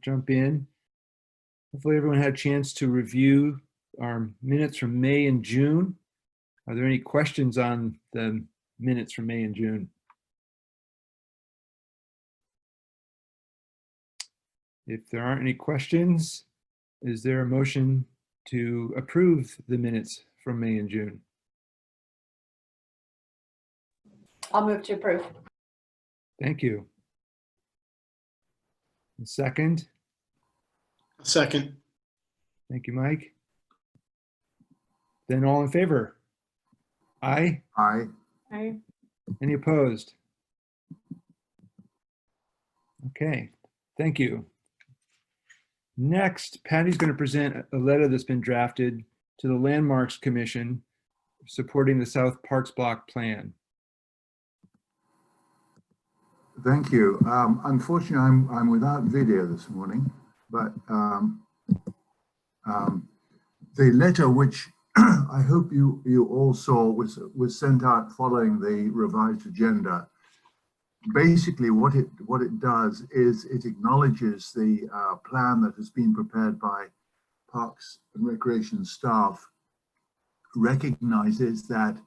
jump in. Hopefully everyone had a chance to review our minutes from May and June. Are there any questions on the minutes from May and June? If there aren't any questions, is there a motion to approve the minutes from May and June? I'll move to approve. Thank you. And second? Second. Thank you, Mike. Then all in favor? Aye. Aye. Aye. Any opposed? Okay, thank you. Next, Patty's going to present a letter that's been drafted to the Landmarks Commission supporting the South Parks Block plan. Thank you. Unfortunately, I'm without video this morning, but the letter, which I hope you all saw, was sent out following the revised agenda. Basically, what it does is it acknowledges the plan that has been prepared by Parks and Recreation staff, recognizes that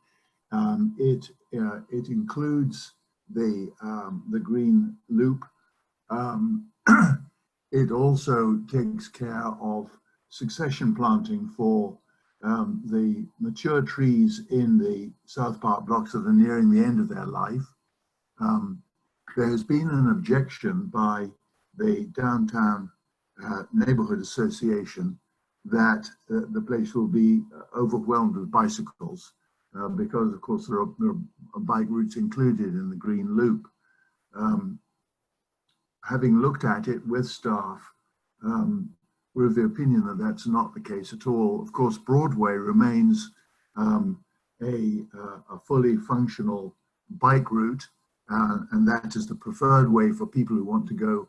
it includes the green loop. It also takes care of succession planting for the mature trees in the South Park blocks that are nearing the end of their life. There has been an objection by the Downtown Neighborhood Association that the place will be overwhelmed with bicycles because, of course, there are bike routes included in the green loop. Having looked at it with staff, we're of the opinion that that's not the case at all. Of course, Broadway remains a fully functional bike route, and that is the preferred way for people who want to go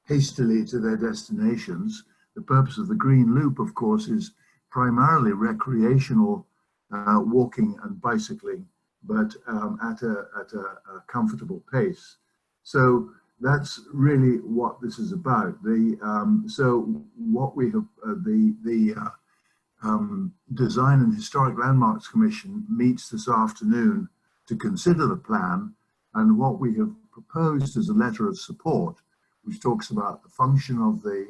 hastily to their destinations. The purpose of the green loop, of course, is primarily recreational walking and bicycling, but at a comfortable pace. So that's really what this is about. So what we have, the Design and Historic Landmarks Commission meets this afternoon to consider the plan, and what we have proposed is a letter of support, which talks about the function of the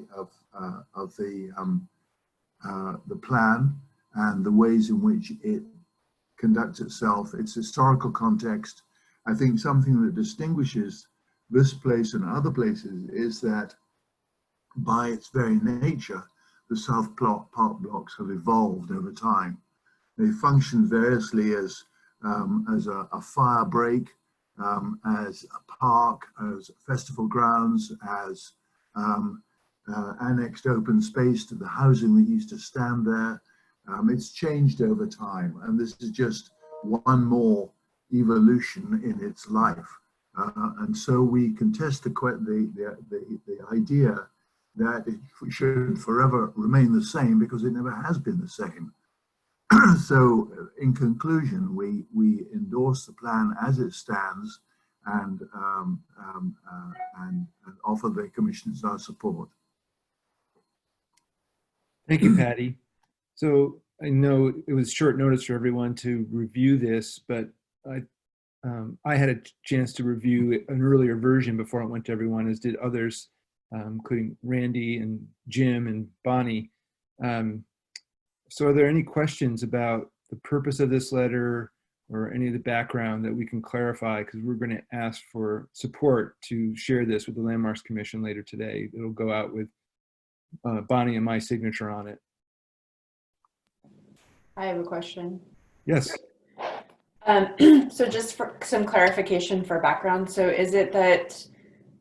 plan and the ways in which it conducts itself, its historical context. I think something that distinguishes this place and other places is that by its very nature, the South Park blocks have evolved over time. They function variously as a fire break, as a park, as festival grounds, as annexed open space to the housing that used to stand there. It's changed over time, and this is just one more evolution in its life. And so we contest the idea that it should forever remain the same, because it never has been the same. So in conclusion, we endorse the plan as it stands and offer the commissioners our support. Thank you, Patty. So I know it was short notice for everyone to review this, but I had a chance to review an earlier version before it went to everyone, as did others, including Randy and Jim and Bonnie. So are there any questions about the purpose of this letter or any of the background that we can clarify? Because we're going to ask for support to share this with the Landmarks Commission later today. It'll go out with Bonnie and my signature on it. I have a question. Yes. So just for some clarification for background, so is it that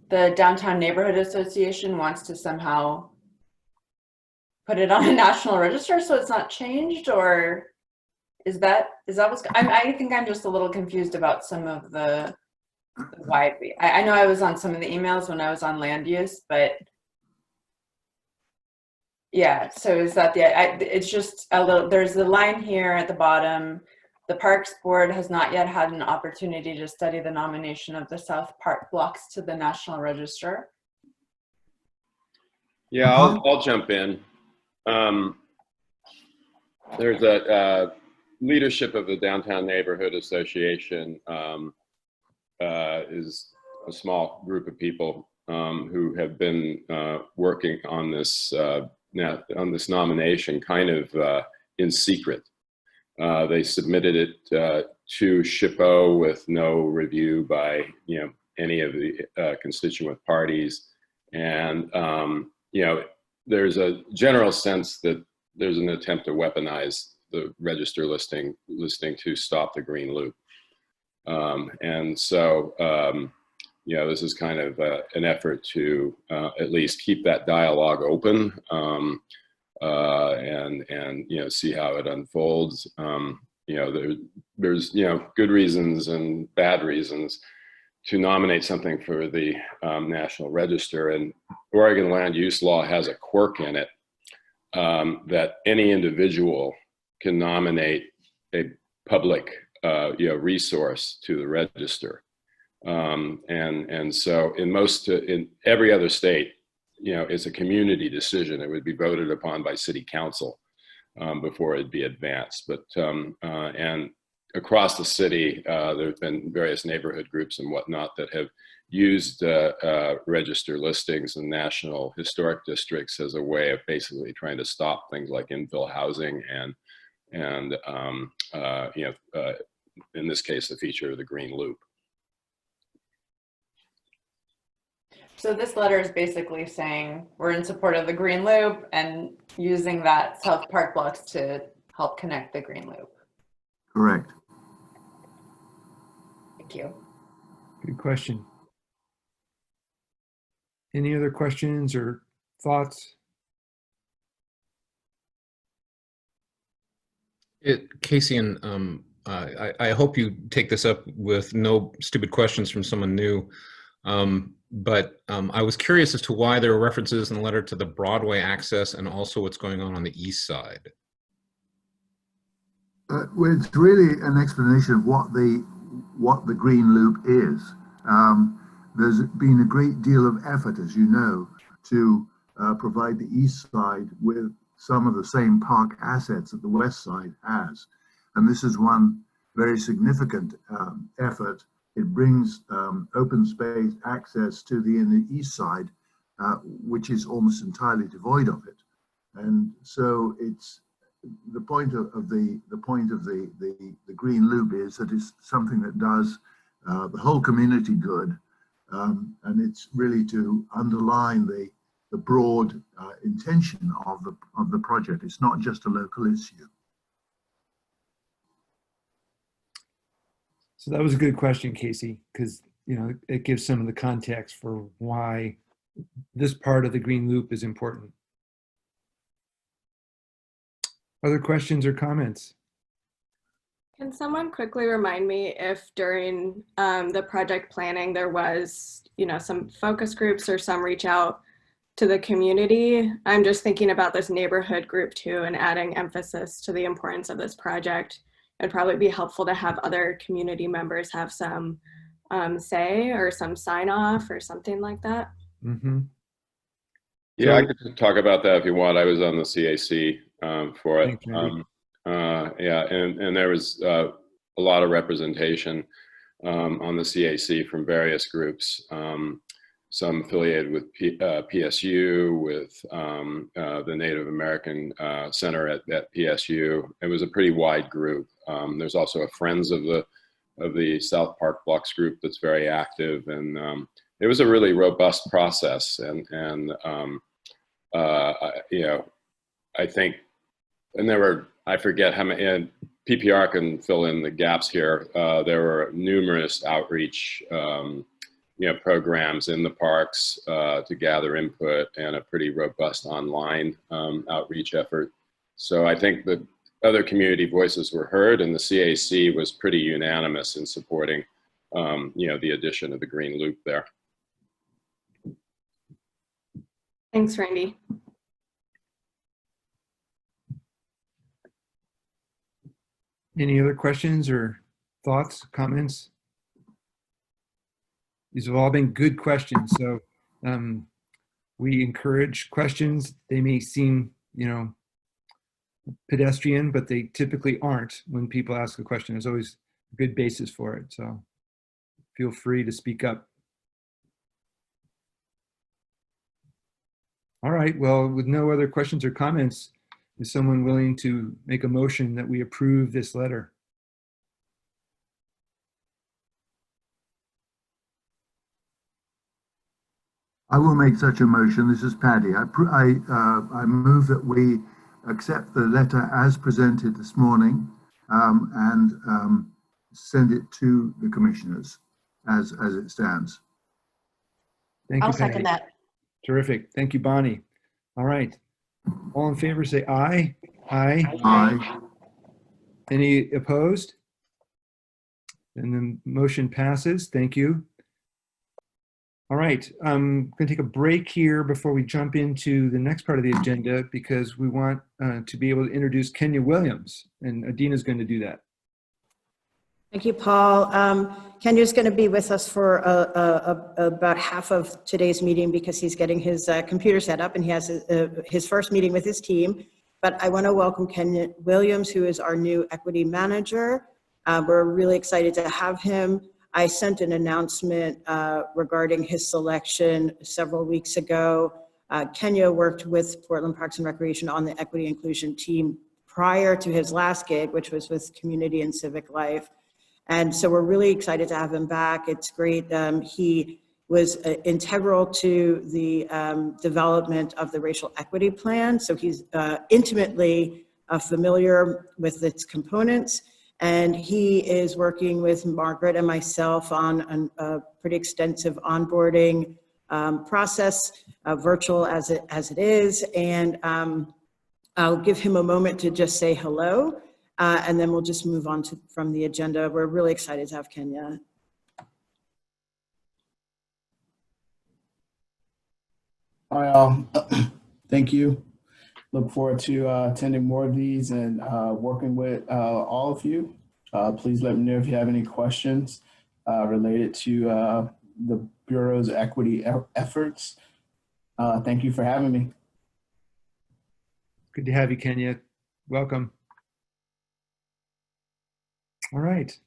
the Downtown Neighborhood Association wants to somehow put it on a national register so it's not changed, or is that what's, I think I'm just a little confused about some of the why. I know I was on some of the emails when I was on land use, but yeah, so is that it's just a little, there's a line here at the bottom. The Parks Board has not yet had an opportunity to study the nomination of the South Park blocks to the National Register. Yeah, I'll jump in. There's a leadership of the Downtown Neighborhood Association is a small group of people who have been working on this nomination kind of in secret. They submitted it to SHPO with no review by any of the constituent parties, and there's a general sense that there's an attempt to weaponize the register listing to stop the green loop. And so, this is kind of an effort to at least keep that dialogue open and see how it unfolds. There's good reasons and bad reasons to nominate something for the National Register, and Oregon land use law has a quirk in it that any individual can nominate a public resource to the register, and so in every other state, it's a community decision. It would be voted upon by city council before it'd be advanced. But and across the city, there've been various neighborhood groups and whatnot that have used register listings in national historic districts as a way of basically trying to stop things like infill housing and in this case, the feature of the green loop. So this letter is basically saying we're in support of the green loop and using that South Park blocks to help connect the green loop. Correct. Thank you. Good question. Any other questions or thoughts? Casey, and I hope you take this up with no stupid questions from someone new. But I was curious as to why there were references in the letter to the Broadway access and also what's going on the east side. Well, it's really an explanation of what the green loop is. There's been a great deal of effort, as you know, to provide the east side with some of the same park assets that the west side has. And this is one very significant effort. It brings open space access to the east side, which is almost entirely devoid of it. And so it's the point of the green loop is that it's something that does the whole community good, and it's really to underline the broad intention of the project. It's not just a local issue. So that was a good question, Casey, because it gives some of the context for why this part of the green loop is important. Other questions or comments? Can someone quickly remind me if during the project planning there was, some focus groups or some reach out to the community? I'm just thinking about this neighborhood group too and adding emphasis to the importance of this project. It'd probably be helpful to have other community members have some say or some sign off or something like that. Mm-hmm. Yeah, I could talk about that if you want. I was on the CAC for it. Thanks, Yeah, and there was a lot of representation on the CAC from various groups, some affiliated with PSU, with the Native American Center at PSU. It was a pretty wide group. There's also a Friends of the South Park Blocks group that's very active, and it was a really robust process. And I think, and there were, I forget how many, and PPR can fill in the gaps here. There were numerous outreach programs in the parks to gather input, and a pretty robust online outreach effort. So I think that other community voices were heard, and the CAC was pretty unanimous in supporting the addition of the green loop there. Thanks, Randy. Any other questions or thoughts, comments? These have all been good questions. So We encourage questions. They may seem, pedestrian, but they typically aren't when people ask a question. There's always a good basis for it. So feel free to speak up. All right. Well, with no other questions or comments, is someone willing to make a motion that we approve this letter? I will make such a motion. This is Paddy. I move that we accept the letter as presented this morning and send it to the commissioners as it stands. Thank you, I'll second Patty. that. Terrific. Thank you, Bonnie. All right. All in favor, say aye. Aye. Aye. Any opposed? And the motion passes. Thank you. All right. I'm going to take a break here before we jump into the next part of the agenda because we want to be able to introduce Kenya Williams, and Adina's going to do that. Thank you, Paul. Kenya's going to be with us for about half of today's meeting because he's getting his computer set up and he has his first meeting with his team. But I want to welcome Kenya Williams, who is our new equity manager. We're really excited to have him. I sent an announcement regarding his selection several weeks ago. Kenya worked with Portland Parks and Recreation on the equity inclusion team prior to his last gig, which was with Community and Civic Life. And so we're really excited to have him back. It's great. He was integral to the development of the racial equity plan. So he's intimately familiar with its components. And he is working with Margaret and myself on a pretty extensive onboarding process, virtual as it is. And I'll give him a moment to just say hello, and then we'll just move on from the agenda. We're really excited to have Kenya. Hi, all. Thank you. Look forward to attending more of these and working with all of you. Please let me know if you have any questions related to the Bureau's equity efforts. Thank you for having me. Good to have you, Kenya. Welcome. All right.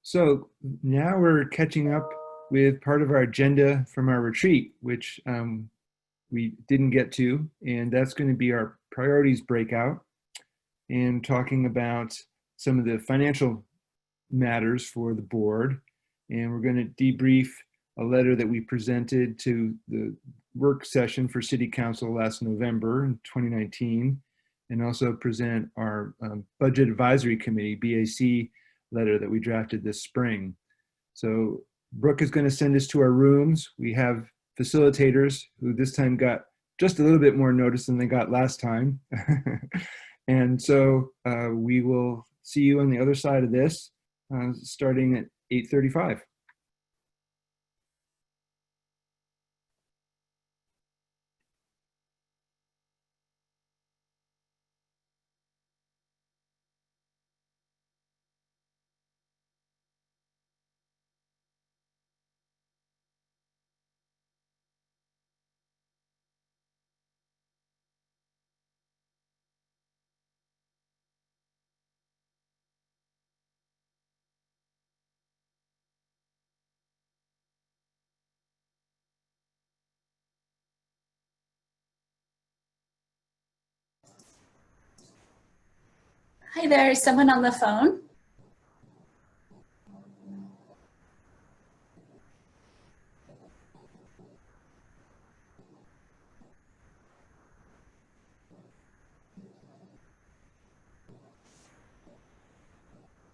So now we're catching up with part of our agenda from our retreat, which we didn't get to, and that's going to be our priorities breakout and talking about some of the financial matters for the board. And we're going to debrief a letter that we presented to the work session for City Council last November in 2019, and also present our Budget Advisory Committee, BAC, letter that we drafted this spring. So Brooke is going to send us to our rooms. We have facilitators who this time got just a little bit more notice than they got last time. And so we will see you on the other side of this, starting at 8:35. Hi there, is someone on the phone?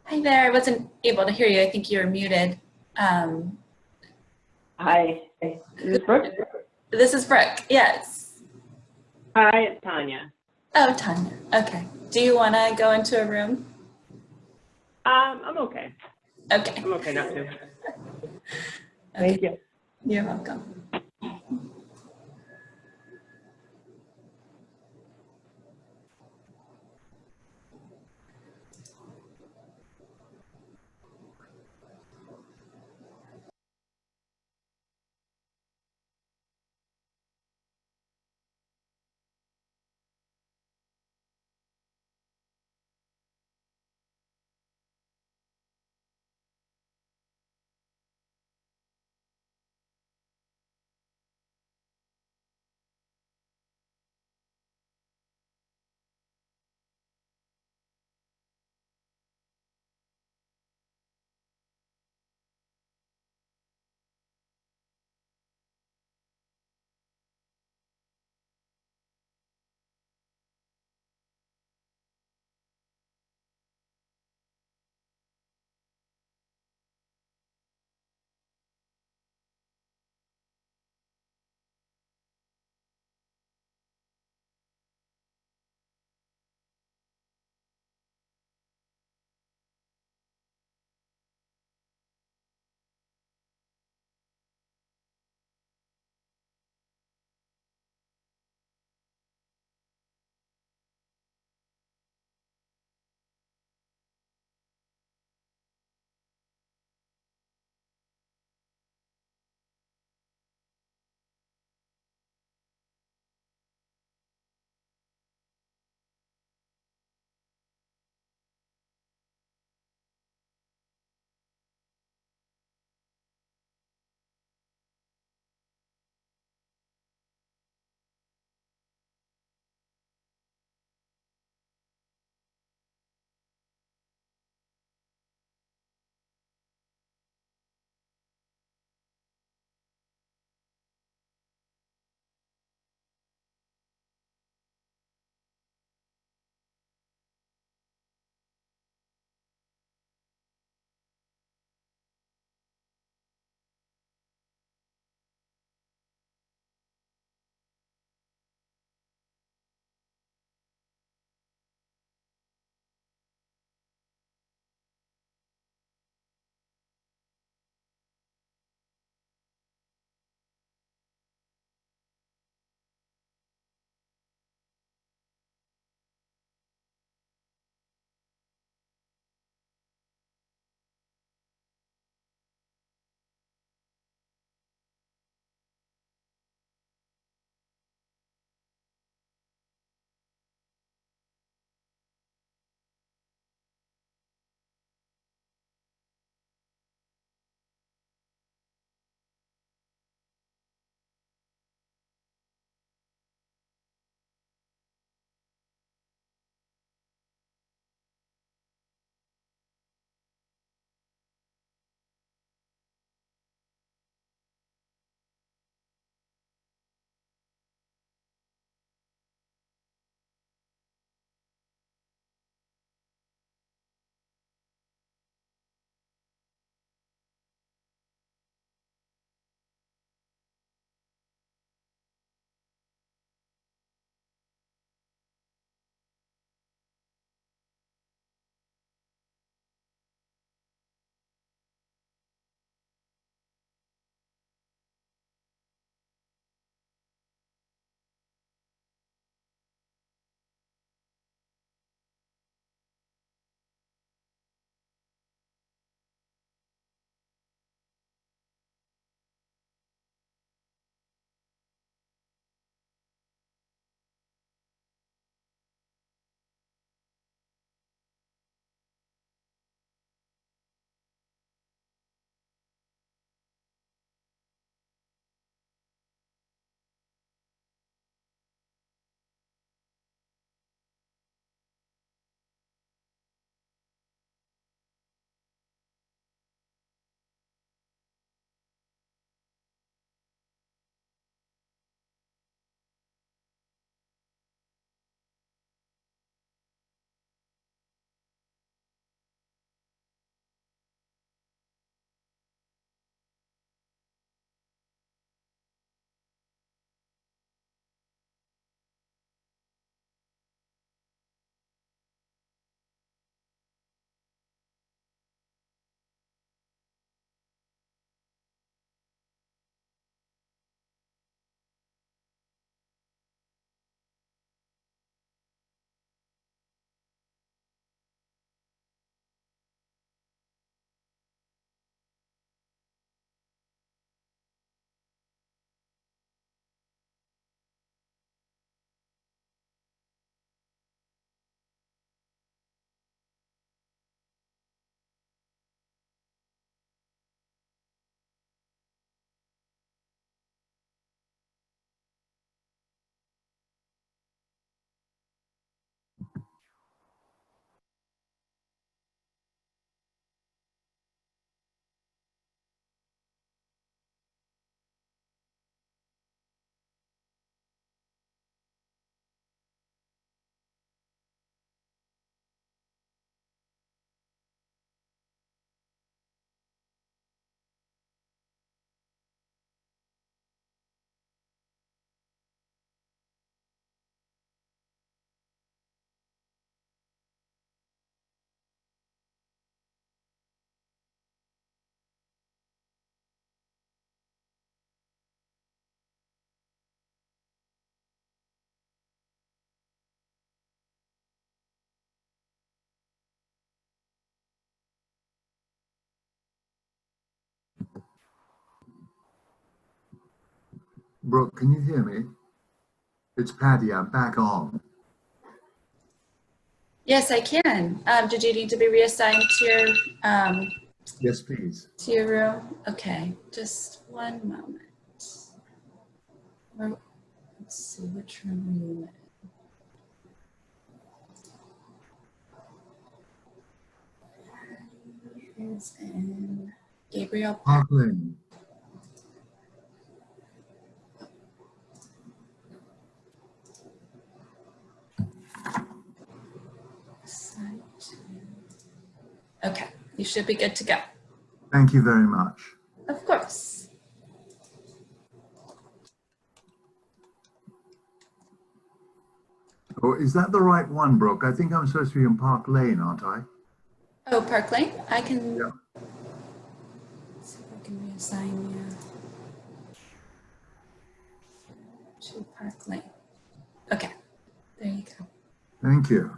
Hi there, I wasn't able to hear you. I think you were muted. Hi, is this Brooke? This is Brooke, yes. Hi, it's Tanya. Oh, Tanya, okay. Do you want to go into a room? I'm okay. Okay. I'm okay not to. Okay. Thank you. You're welcome. Brooke, can you hear me? It's Patty. I'm back on. Yes, I can. Did you need to be reassigned Yes, please. to your room? Okay, just one moment. Let's see, which room are you in? Is in Gabriel Park. Park Lane. Okay, you should be good to go. Thank you very much. Of course. Oh, is that the right one, Brooke? I think I'm supposed to be in Park Lane, aren't I? Oh, Park Lane? I can Yeah. see if I can reassign you to Park Lane. Okay, there you go. Thank you.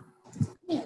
Yeah.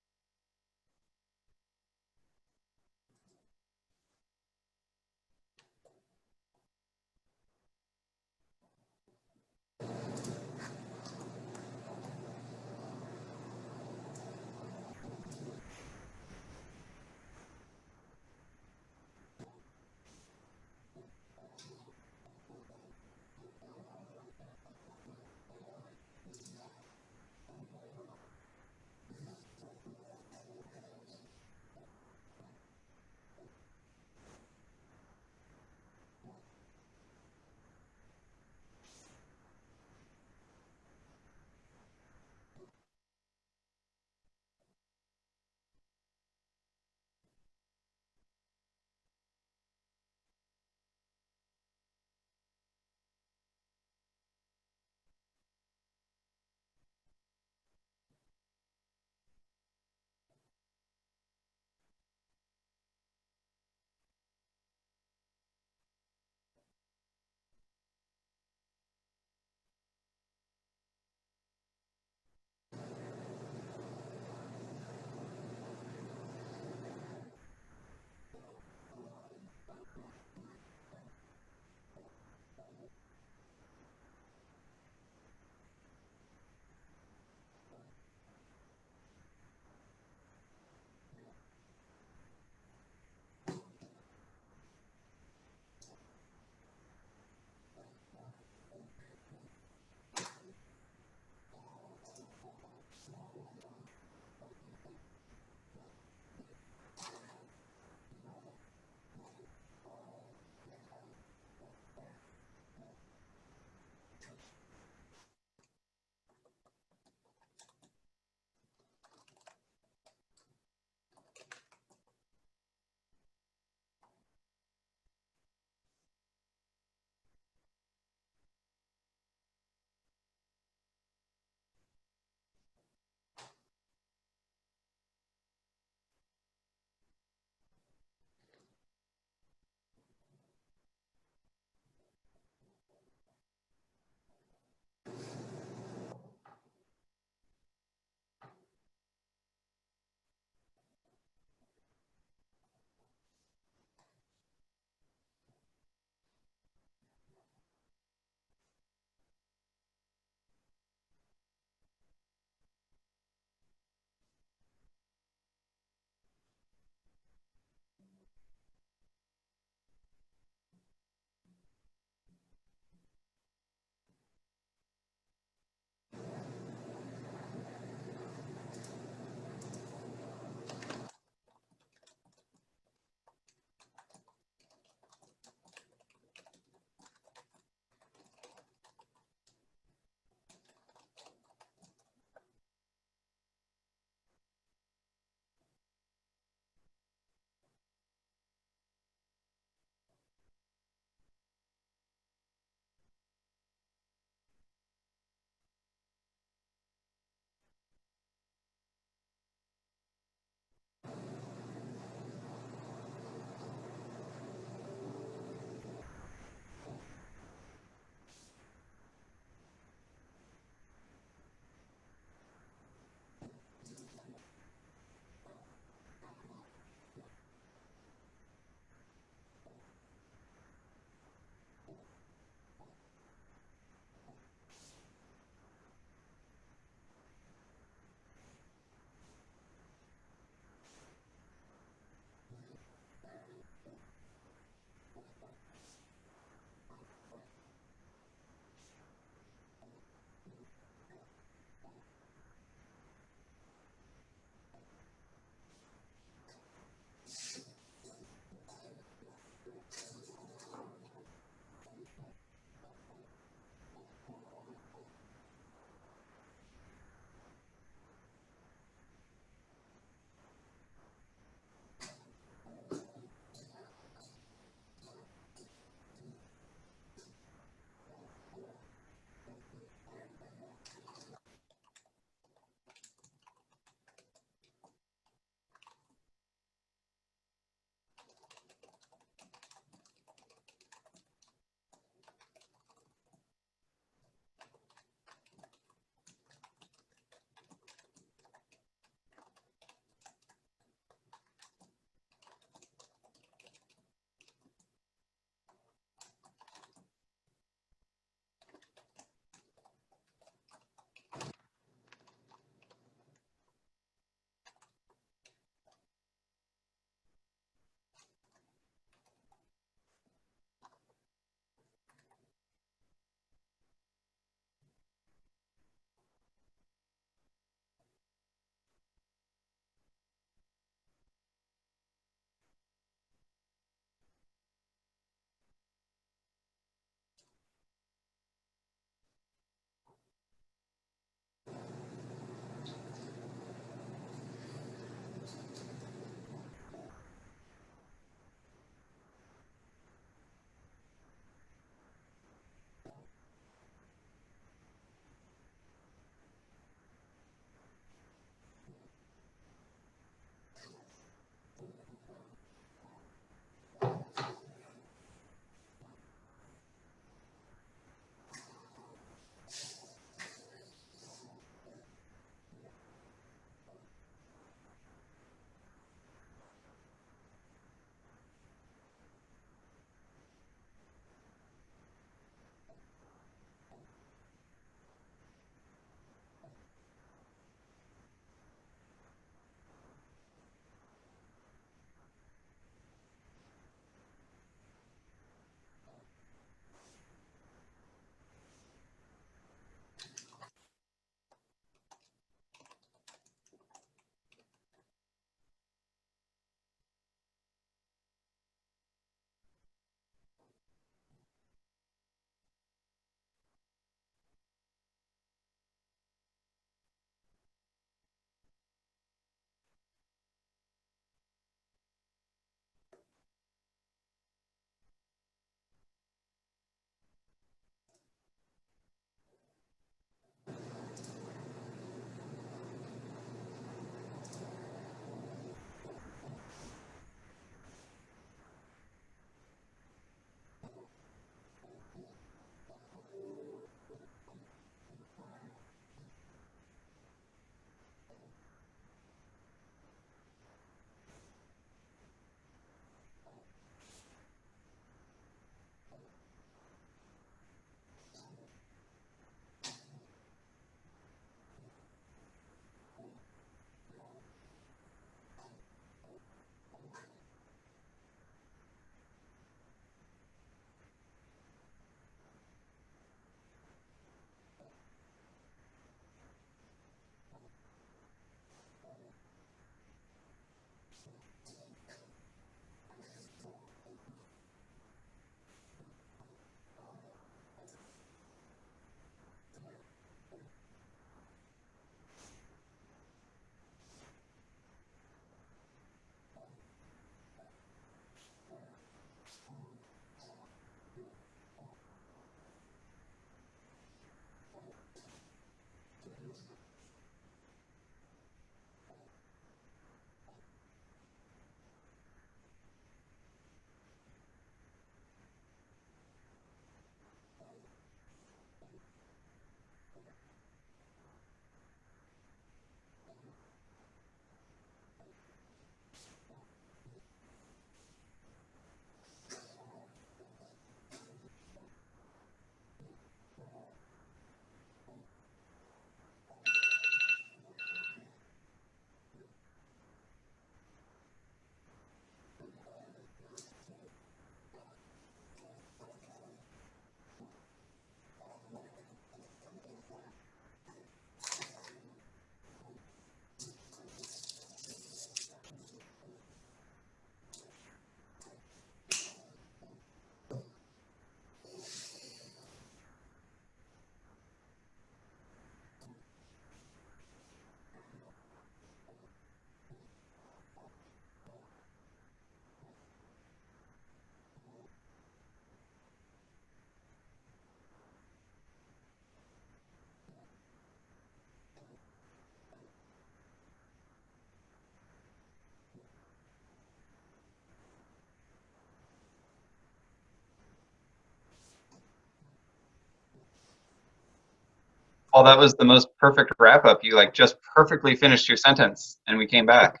Paul, that was the most perfect wrap up. You like just perfectly finished your sentence and we came back.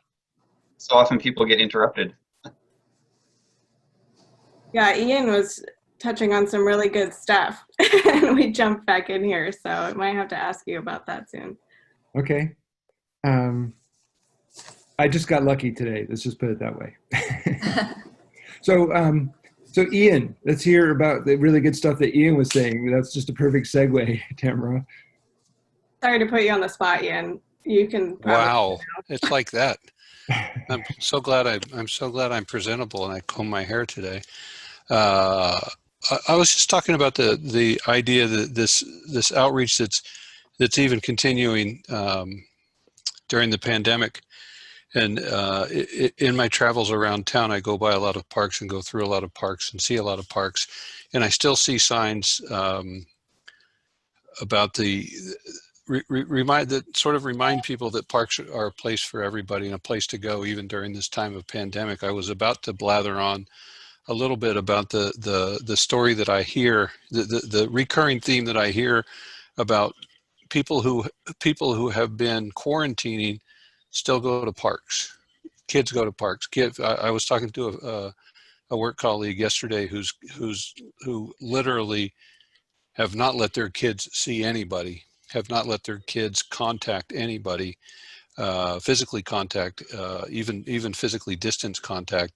So often people get interrupted. Yeah, Ian was touching on some really good stuff and we jumped back in here. So I might have to ask you about that soon. Okay. I just got lucky today. Let's just put it that way. So Ian, let's hear about the really good stuff that Ian was saying. That's just a perfect segue, Tamara. Sorry to put you on the spot, Ian. You can. Wow, it's like that. I'm so glad I'm presentable and I comb my hair today. I was just talking about the idea that this outreach that's even continuing during the pandemic. And in my travels around town, I go by a lot of parks and go through a lot of parks and see a lot of parks. And I still see signs about remind people that parks are a place for everybody and a place to go even during this time of pandemic. I was about to blather on a little bit about the story that I hear, the recurring theme that I hear about people who have been quarantining still go to parks. Kids go to parks. I was talking to a work colleague yesterday who literally have not let their kids see anybody, have not let their kids contact anybody, physically contact, even physically distance contact,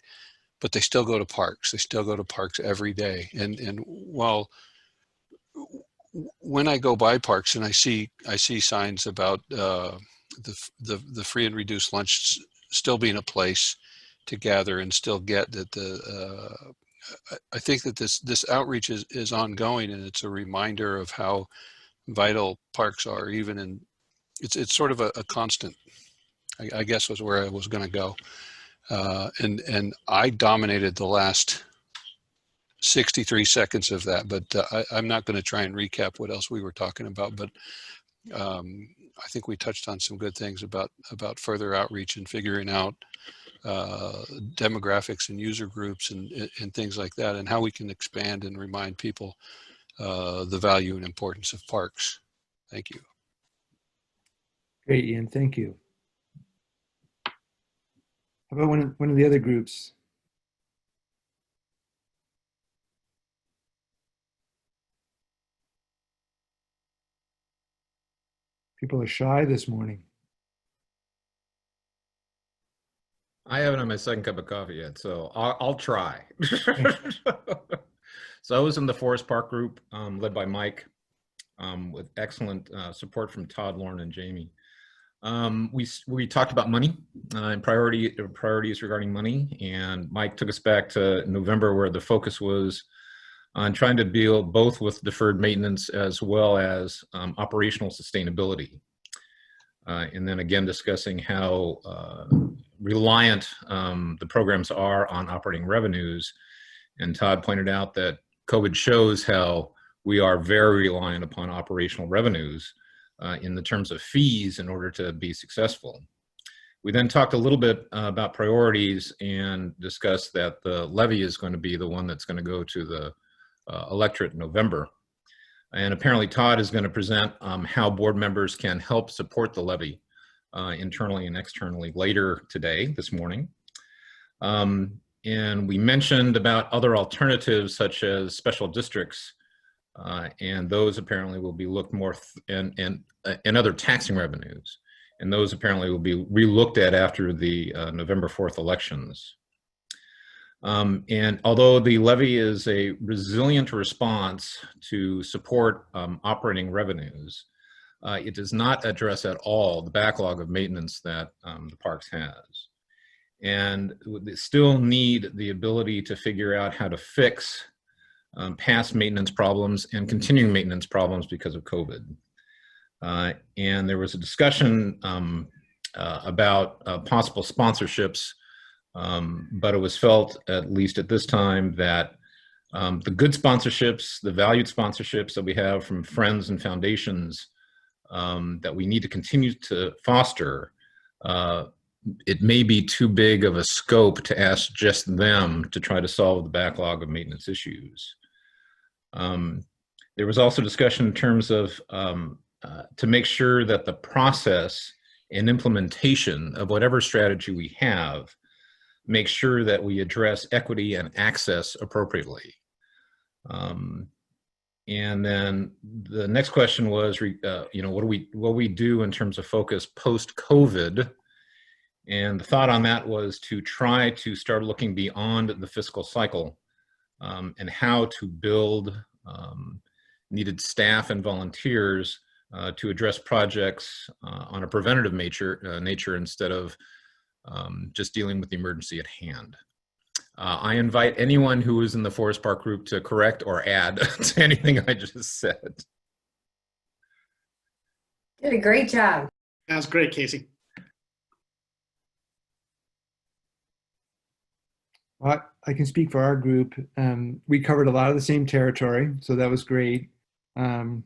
but they still go to parks. They still go to parks every day. And while when I go by parks and I see signs about the free and reduced lunch still being a place to gather and still get that I think that this outreach is ongoing, and it's a reminder of how vital parks are, even in it's sort of a constant, I guess was where I was going to go. And I dominated the last 63 seconds of that, but I'm not going to try and recap what else we were talking about, but I think we touched on some good things about further outreach and figuring out demographics and user groups and things like that, and how we can expand and remind people the value and importance of parks. Thank you. Great, Ian. Thank you. How about one of the other groups? People are shy this morning. I haven't had my second cup of coffee yet, so I'll try. So I was in the Forest Park group led by Mike with excellent support from Todd, Lauren, and Jamie. We talked about money and priorities regarding money, and Mike took us back to November, where the focus was on trying to deal both with deferred maintenance as well as operational sustainability. And then again, discussing how reliant the programs are on operating revenues. And Todd pointed out that COVID shows how we are very reliant upon operational revenues in the terms of fees in order to be successful. We then talked a little bit about priorities and discussed that the levy is going to be the one that's going to go to the electorate in November. And apparently Todd is going to present how board members can help support the levy internally and externally later today, this morning. And we mentioned about other alternatives such as special districts, and those apparently will be looked more and other taxing revenues. And those apparently will be re-looked at after the November 4th elections. And although the levy is a resilient response to support operating revenues, it does not address at all the backlog of maintenance that the parks has. And they still need the ability to figure out how to fix past maintenance problems and continuing maintenance problems because of COVID. And there was a discussion about possible sponsorships, but it was felt, at least at this time, that the good sponsorships, the valued sponsorships that we have from friends and foundations that we need to continue to foster, it may be too big of a scope to ask just them to try to solve the backlog of maintenance issues. There was also discussion in terms of to make sure that the process and implementation of whatever strategy we have make sure that we address equity and access appropriately. And then the next question was, what do we do in terms of focus post-COVID? And the thought on that was to try to start looking beyond the fiscal cycle and how to build needed staff and volunteers to address projects on a preventative nature instead of just dealing with the emergency at hand. I invite anyone who is in the Forest Park group to correct or add to anything I just said. Did a great job. That was great, Casey. Well, I can speak for our group. We covered a lot of the same territory, so that was great. Talking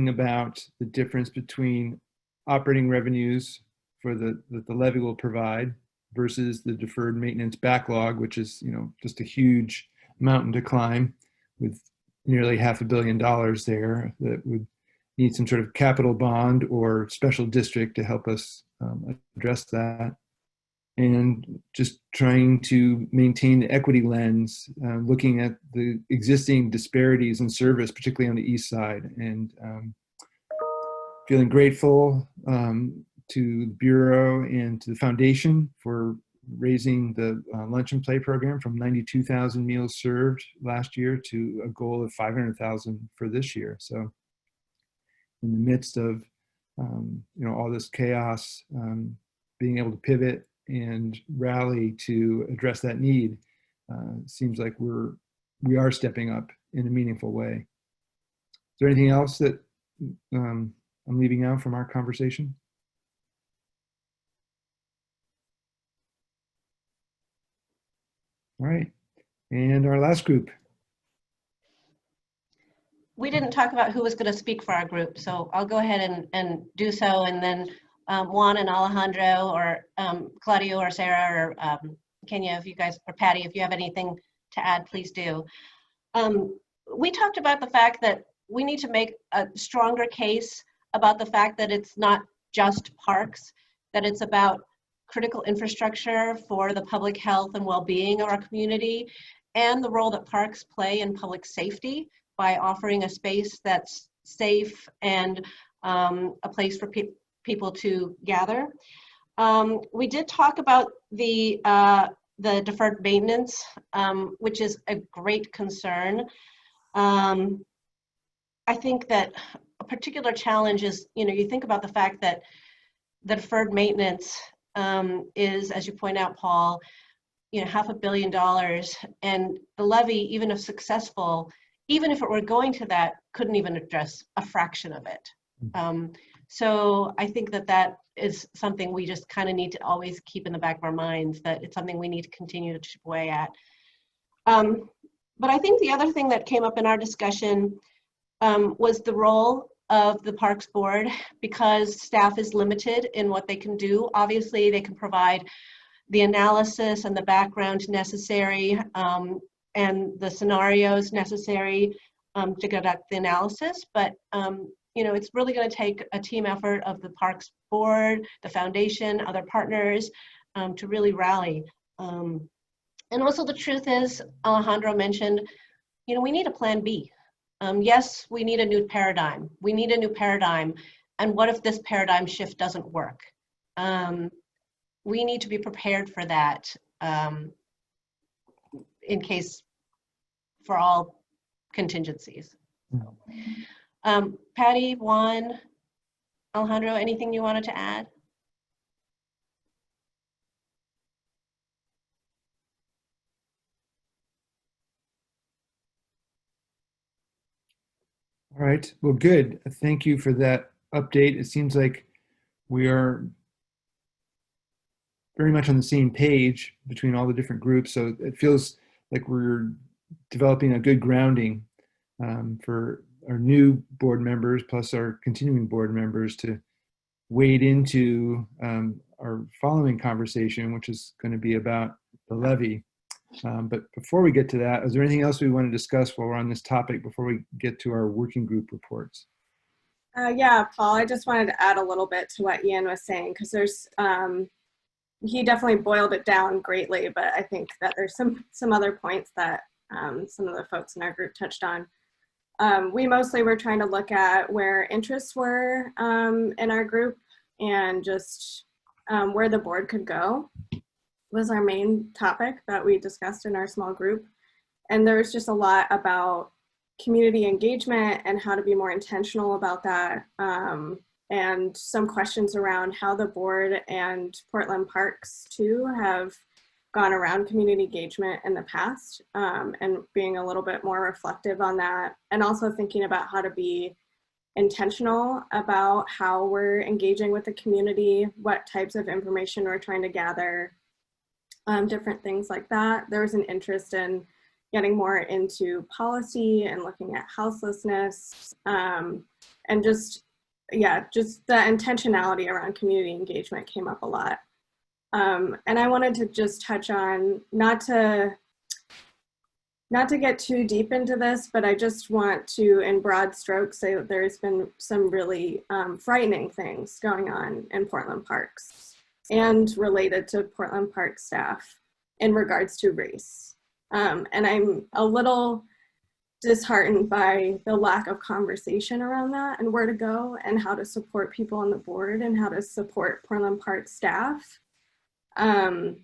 about the difference between operating revenues that the levy will provide versus the deferred maintenance backlog, which is, just a huge mountain to climb with nearly $500 million there that would need some sort of capital bond or special district to help us address that. And just trying to maintain the equity lens, looking at the existing disparities in service, particularly on the east side, and feeling grateful to the Bureau and to the Foundation for raising the lunch and play program from 92,000 meals served last year to a goal of 500,000 for this year. So in the midst of all this chaos, being able to pivot and rally to address that need seems like we are stepping up in a meaningful way. Is there anything else that I'm leaving out from our conversation? All right, and our last group. We didn't talk about who was going to speak for our group, so I'll go ahead and do so, and then Juan and Alejandro, or Claudio or Sarah, or Kenya, if you guys, or Patty, if you have anything to add, please do. We talked about the fact that we need to make a stronger case about the fact that it's not just parks, that it's about critical infrastructure for the public health and well-being of our community, and the role that parks play in public safety by offering a space that's safe and a place for people to gather. We did talk about the deferred maintenance, which is a great concern. I think that a particular challenge is, you think about the fact that the deferred maintenance is, as you point out, Paul, $500 million, and the levy, even if successful, even if it were going to that, couldn't even address a fraction of it. So I think that is something we just kind of need to always keep in the back of our minds, that it's something we need to continue to chip away at. But I think the other thing that came up in our discussion was the role of the Parks Board, because staff is limited in what they can do. Obviously, they can provide the analysis and the background necessary and the scenarios necessary to conduct the analysis, but it's really going to take a team effort of the Parks Board, the Foundation, other partners to really rally. And also the truth is, Alejandro mentioned, we need a plan B. Yes, we need a new paradigm. We need a new paradigm. And what if this paradigm shift doesn't work? We need to be prepared for that in case for all contingencies. Patty, Juan, Alejandro, anything you wanted to add? All right, well, good. Thank you for that update. It seems like we are very much on the same page between all the different groups. So it feels like we're developing a good grounding for our new board members plus our continuing board members to wade into our following conversation, which is going to be about the levy. But before we get to that, is there anything else we want to discuss while we're on this topic before we get to our working group reports? Yeah, Paul, I just wanted to add a little bit to what Ian was saying, because there's, he definitely boiled it down greatly, but I think that there's some other points that some of the folks in our group touched on. We mostly were trying to look at where interests were in our group, and just where the board could go was our main topic that we discussed in our small group. And there was just a lot about community engagement and how to be more intentional about that, and some questions around how the board and Portland Parks too have gone around community engagement in the past, and being a little bit more reflective on that, and also thinking about how to be intentional about how we're engaging with the community, what types of information we're trying to gather, different things like that. There was an interest in getting more into policy and looking at houselessness, and just the intentionality around community engagement came up a lot. And I wanted to just touch on, not to get too deep into this, but I just want to, in broad strokes, say that there's been some really frightening things going on in Portland Parks and related to Portland Park staff in regards to race. And I'm a little disheartened by the lack of conversation around that and where to go and how to support people on the board and how to support Portland Park staff. And,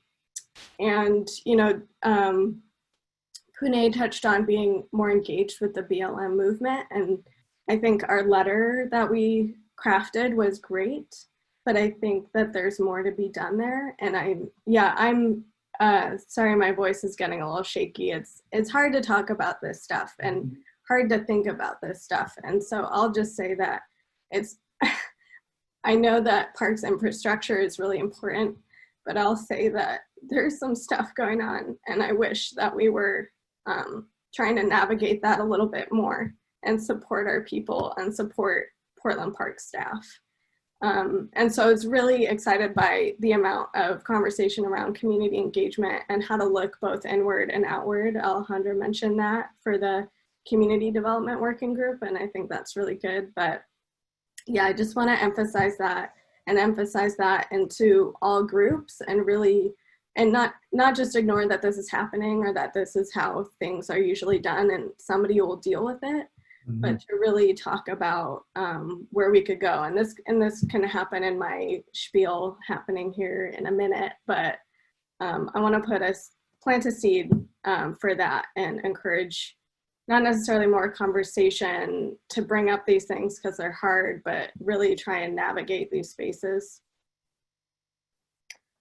you know, Pune touched on being more engaged with the BLM movement. And I think our letter that we crafted was great, but I think that there's more to be done there. And I'm sorry, my voice is getting a little shaky. It's hard to talk about this stuff and hard to think about this stuff. And so I'll just say that I know that parks infrastructure is really important, but I'll say that there's some stuff going on, and I wish that we were trying to navigate that a little bit more and support our people and support Portland Park staff. And so I was really excited by the amount of conversation around community engagement and how to look both inward and outward. Alejandra mentioned that for the community development working group, and I think that's really good. But yeah, I just want to emphasize that into all groups, and really, and not just ignore that this is happening or that this is how things are usually done and somebody will deal with it. Mm-hmm. But to really talk about where we could go. And this can happen in my spiel happening here in a minute, but I want to plant a seed for that and encourage not necessarily more conversation to bring up these things because they're hard, but really try and navigate these spaces.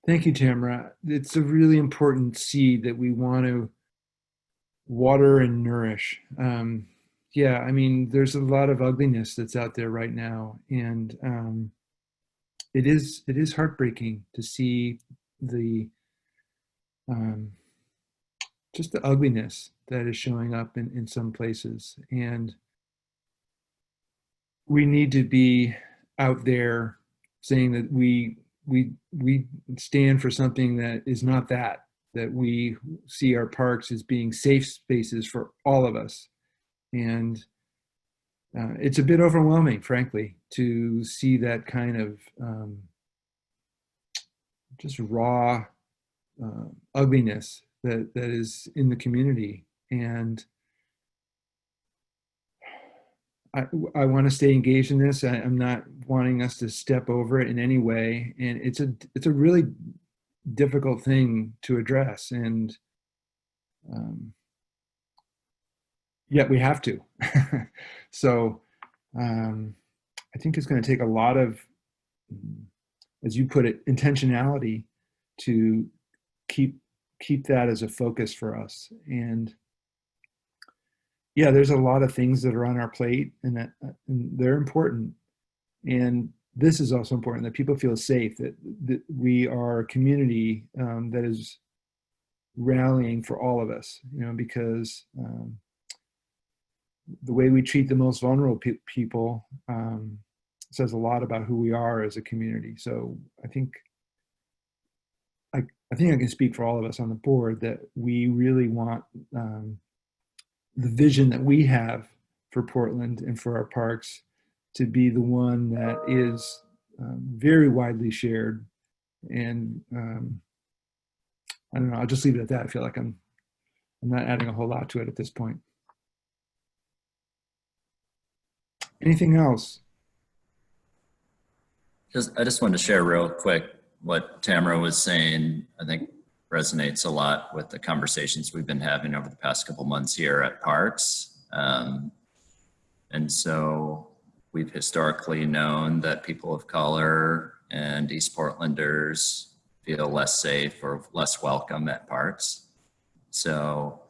Thank you, Tamara. It's a really important seed that we want to water and nourish. Yeah, I mean, there's a lot of ugliness that's out there right now, and it is heartbreaking to see the just the ugliness that is showing up in some places, and we need to be out there saying that we stand for something that is not that we see our parks as being safe spaces for all of us. And it's a bit overwhelming, frankly, to see that kind of just raw ugliness that is in the community. And I want to stay engaged in this. I'm not wanting us to step over it in any way. And it's a really difficult thing to address. And yet we have to. So I think it's going to take a lot of, as you put it, intentionality to keep that as a focus for us. And yeah, there's a lot of things that are on our plate, and they're important. And this is also important, that people feel safe, that we are a community that is rallying for all of us, because the way we treat the most vulnerable people says a lot about who we are as a community. So I think I think I can speak for all of us on the board that we really want the vision that we have for Portland and for our parks to be the one that is very widely shared. And I don't know, I'll just leave it at that. I feel like I'm not adding a whole lot to it at this point. Anything else? I just wanted to share real quick what Tamara was saying. I think resonates a lot with the conversations we've been having over the past couple months here at Parks. And so we've historically known that people of color and East Portlanders feel less safe or less welcome at parks. So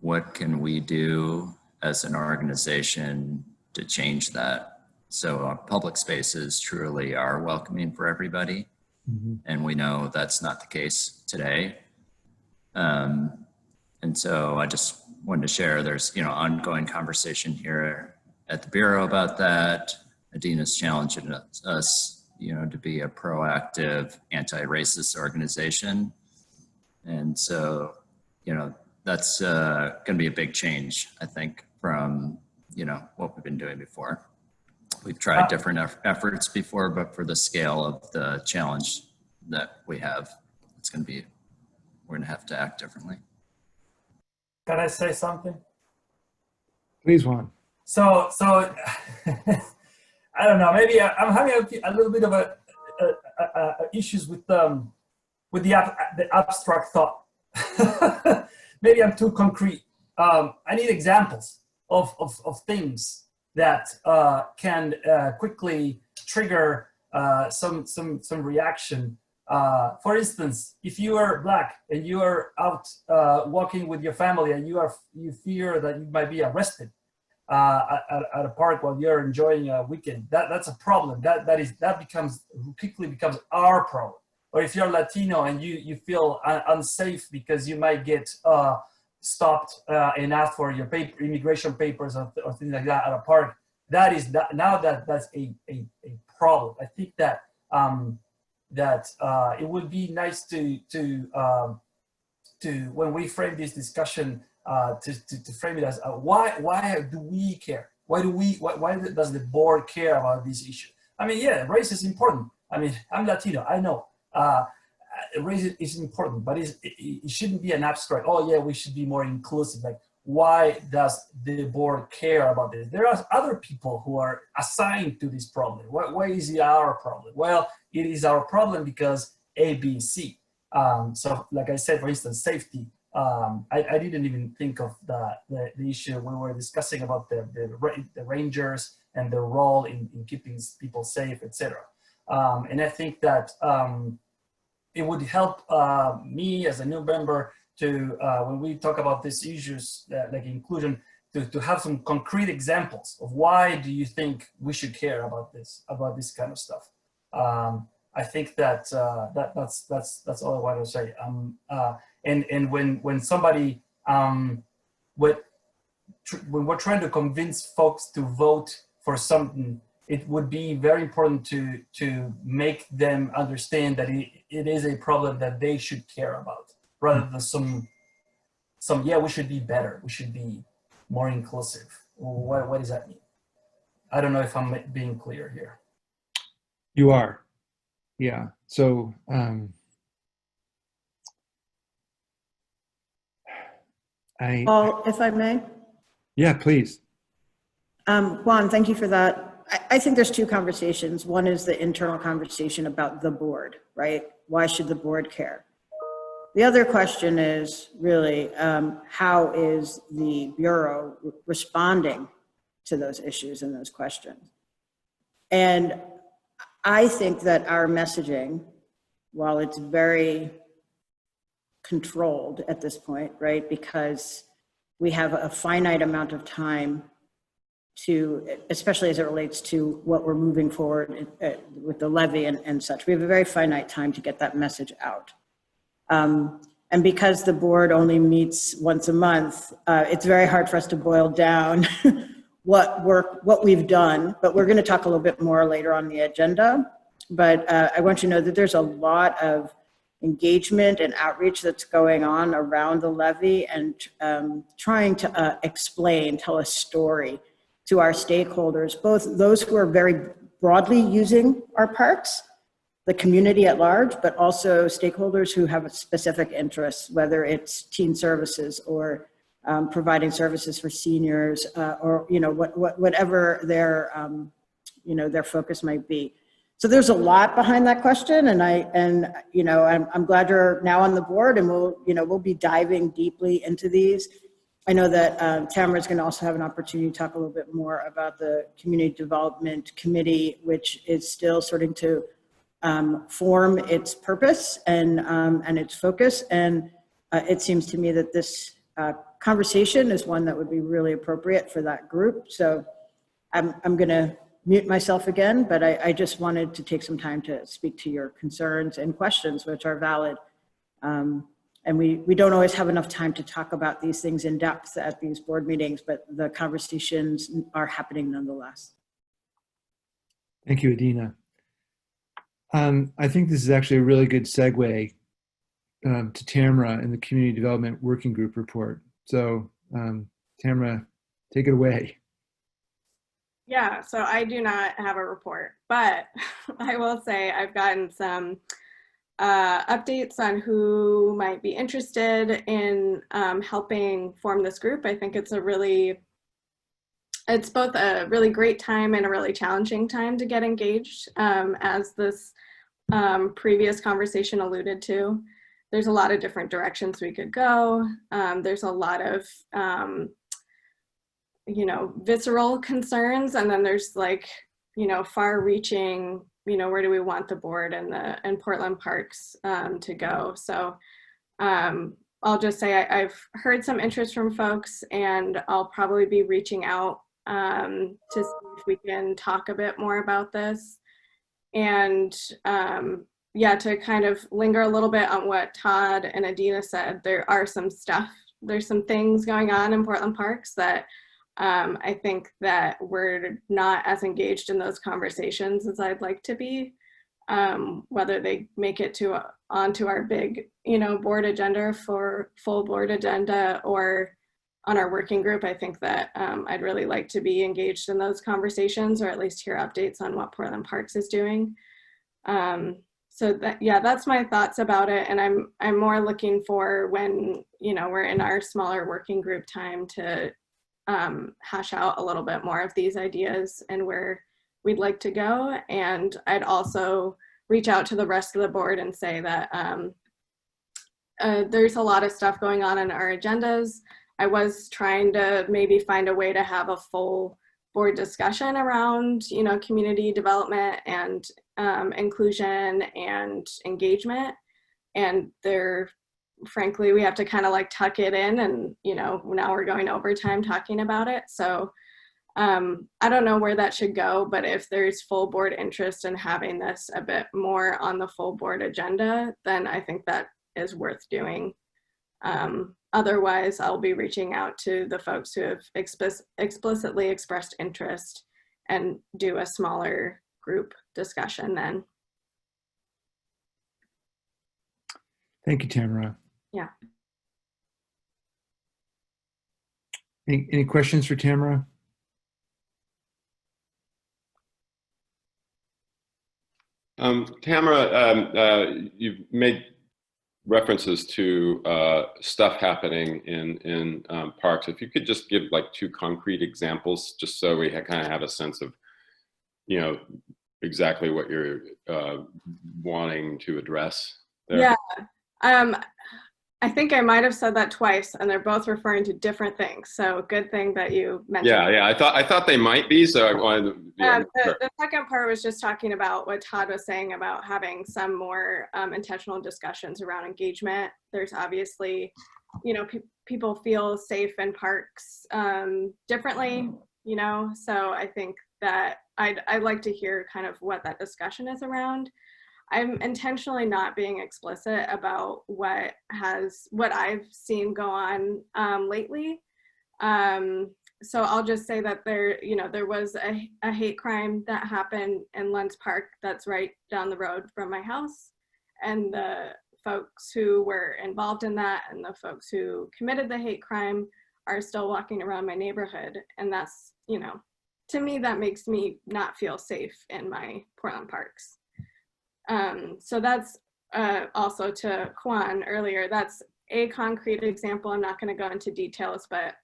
what can we do as an organization to change that? So our public spaces truly are welcoming for everybody. Mm-hmm. And we know that's not the case today. And so I just wanted to share, there's, ongoing conversation here at the Bureau about that. Adina's challenging us, to be a proactive anti-racist organization. And so, that's going to be a big change, I think, from, what we've been doing before. We've tried different efforts before, but for the scale of the challenge that we have, we're going to have to act differently. Can I say something? Please, Juan. So I don't know. Maybe I'm having a little bit of issues with the abstract thought. Maybe I'm too concrete. I need examples of things that can quickly trigger some reaction. For instance, if you are Black and you are out walking with your family and you fear that you might be arrested at a park while you're enjoying a weekend, that's a problem. That quickly becomes our problem. Or if you're Latino and you feel unsafe because you might get stopped and asked for your immigration papers or things like that at a park, that's a problem. I think that it would be nice to when we frame this discussion to frame it as why do we care? Why does the board care about this issue? I mean, yeah, race is important. I mean, I'm Latino, I know. Race is important, but it shouldn't be an abstract, oh yeah, we should be more inclusive. Like, why does the board care about this? There are other people who are assigned to this problem. Why is it our problem? Well, it is our problem because A, B, C. So like I said, for instance, safety. I didn't even think of the issue when we were discussing about the rangers and their role in keeping people safe, etc. And I think that it would help me as a new member to, when we talk about these issues like inclusion, to have some concrete examples of why do you think we should care about this kind of stuff. I think that that's all I want to say. And when somebody when we're trying to convince folks to vote for something, it would be very important to make them understand that it is a problem that they should care about, rather than some yeah, we should be better, we should be more inclusive. What does that mean? I don't know if I'm being clear here. You are. Yeah. So Paul, if I may. Yeah, please. Juan, thank you for that. I think there's two conversations. One is the internal conversation about the board, right? Why should the board care? The other question is really, how is the Bureau responding to those issues and those questions? And I think that our messaging, while it's very controlled at this point, right? Because we have a finite amount of time to, especially as it relates to what we're moving forward with the levy and such. We have a very finite time to get that message out. And because the board only meets once a month, it's very hard for us to boil down what we've done, but we're going to talk a little bit more later on the agenda. But I want you to know that there's a lot of engagement and outreach that's going on around the levee, and trying to tell a story to our stakeholders, both those who are very broadly using our parks, the community at large, but also stakeholders who have specific interests, whether it's teen services or providing services for seniors, or whatever their their focus might be. So there's a lot behind that question, and I'm glad you're now on the board, and we'll be diving deeply into these. I know that Tamara is going to also have an opportunity to talk a little bit more about the Community Development Committee, which is still starting to form its purpose and its focus. And it seems to me that this conversation is one that would be really appropriate for that group. So I'm going to mute myself again, but I just wanted to take some time to speak to your concerns and questions, which are valid. And we don't always have enough time to talk about these things in depth at these board meetings, but the conversations are happening nonetheless. Thank you, Adina. I think this is actually a really good segue to Tamara and the Community Development Working Group report. So Tamara, take it away. Yeah, so I do not have a report, but I will say I've gotten some updates on who might be interested in helping form this group. I think it's both a really great time and a really challenging time to get engaged, as this previous conversation alluded to. There's a lot of different directions we could go. There's a lot of visceral concerns, and then there's far-reaching, where do we want the board and Portland Parks to go? So I'll just say I've heard some interest from folks, and I'll probably be reaching out to see if we can talk a bit more about this. And to kind of linger a little bit on what Todd and Adina said, there's some things going on in Portland Parks that I think that we're not as engaged in those conversations as I'd like to be, whether they make it onto our big, board agenda for full board agenda or on our working group. I think that I'd really like to be engaged in those conversations, or at least hear updates on what Portland Parks is doing. That's my thoughts about it. And I'm more looking for when, we're in our smaller working group time to hash out a little bit more of these ideas and where we'd like to go. And I'd also reach out to the rest of the board and say that there's a lot of stuff going on in our agendas. I was trying to maybe find a way to have a full board discussion around, community development and inclusion and engagement. And frankly, we have to kind of tuck it in, and now we're going overtime talking about it. So I don't know where that should go, but if there's full board interest in having this a bit more on the full board agenda, then I think that is worth doing. Otherwise, I'll be reaching out to the folks who have explicitly expressed interest and do a smaller group discussion then. Thank you, Tamara. Yeah. Any questions for Tamara? Tamara, you've made references to stuff happening in parks. If you could just give 2 concrete examples, just so we kind of have a sense of, exactly what you're wanting to address there. Yeah. I think I might have said that twice, and they're both referring to different things. So good thing that you mentioned. Yeah. I thought they might be. So I wanted to. The second part was just talking about what Todd was saying about having some more intentional discussions around engagement. There's obviously, people feel safe in parks differently, So I think that I'd like to hear kind of what that discussion is around. I'm intentionally not being explicit about what I've seen go on lately. So I'll just say that there was a hate crime that happened in Lentz Park that's right down the road from my house. And the folks who were involved in that and the folks who committed the hate crime are still walking around my neighborhood. And that's, you know, to me, that makes me not feel safe in my Portland parks. So that's also to Kwan earlier, that's a concrete example. I'm not going to go into details, but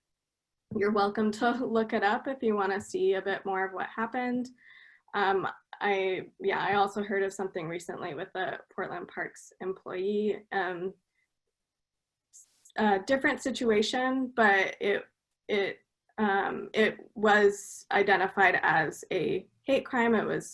you're welcome to look it up if you want to see a bit more of what happened. I also heard of something recently with a Portland Parks employee. Different situation, but it was identified as a hate crime.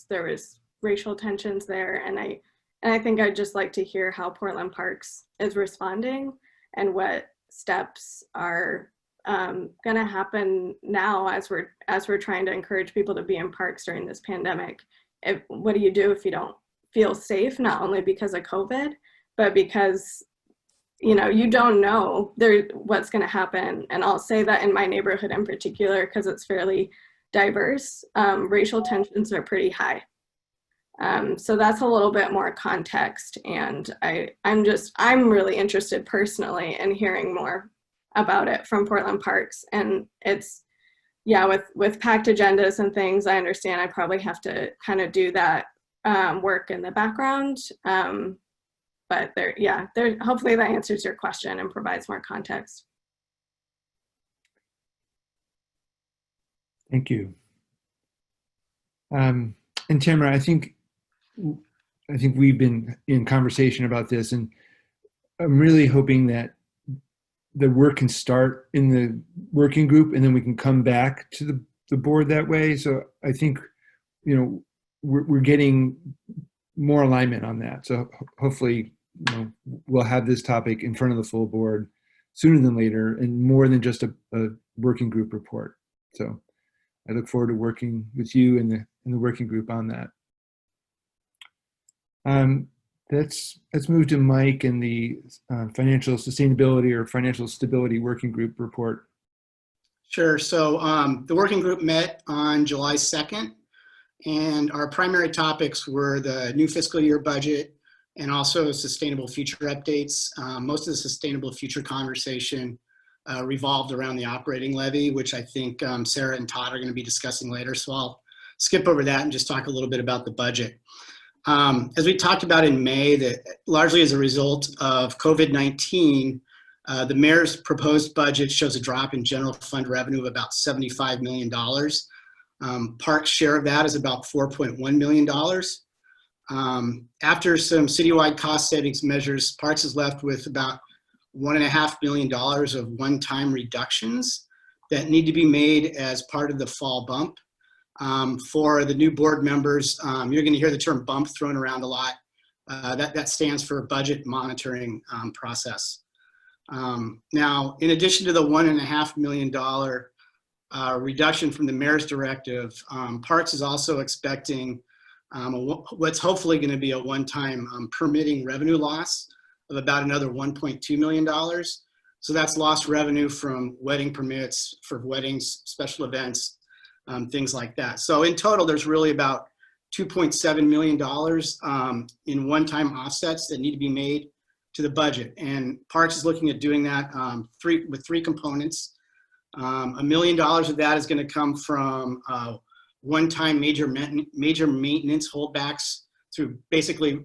There was racial tensions there, and I think I'd just like to hear how Portland Parks is responding and what steps are going to happen now as we're trying to encourage people to be in parks during this pandemic. What do you do if you don't feel safe, not only because of COVID, but because, you know, you don't know what's going to happen. And I'll say that in my neighborhood in particular, because it's fairly diverse, racial tensions are pretty high. So that's a little bit more context, and I'm really interested personally in hearing more about it from Portland Parks. And it's, yeah, with packed agendas and things, I understand I probably have to kind of do that work in the background. But hopefully that answers your question and provides more context. Thank you. And Tamara, I think we've been in conversation about this, and I'm really hoping that the work can start in the working group and then we can come back to the board that way. So I think, you know, we're getting more alignment on that. So hopefully, you know, we'll have this topic in front of the full board sooner than later, and more than just a working group report. So I look forward to working with you in the working group on that. Let's move to Mike and the financial sustainability or financial stability working group report. Sure. So the working group met on July 2nd, and our primary topics were the new fiscal year budget and also sustainable future updates. Most of the sustainable future conversation revolved around the operating levy, which I think Sarah and Todd are going to be discussing later. So I'll skip over that and just talk a little bit about the budget. As we talked about in May, that largely as a result of COVID-19, the mayor's proposed budget shows a drop in general fund revenue of about $75 million. Parks' share of that is about $4.1 million. After some citywide cost savings measures, Parks is left with about $1.5 million of one-time reductions that need to be made as part of the fall bump. For the new board members, you're going to hear the term bump thrown around a lot. That stands for budget monitoring process. Now, in addition to the $1.5 million reduction from the mayor's directive, Parks is also expecting what's hopefully going to be a one-time permitting revenue loss of about another $1.2 million. So that's lost revenue from wedding permits for weddings, special events, things like that. So in total, there's really about $2.7 million in one-time offsets that need to be made to the budget. And Parks is looking at doing that with three components. $1 million of that is going to come from one-time major maintenance holdbacks through basically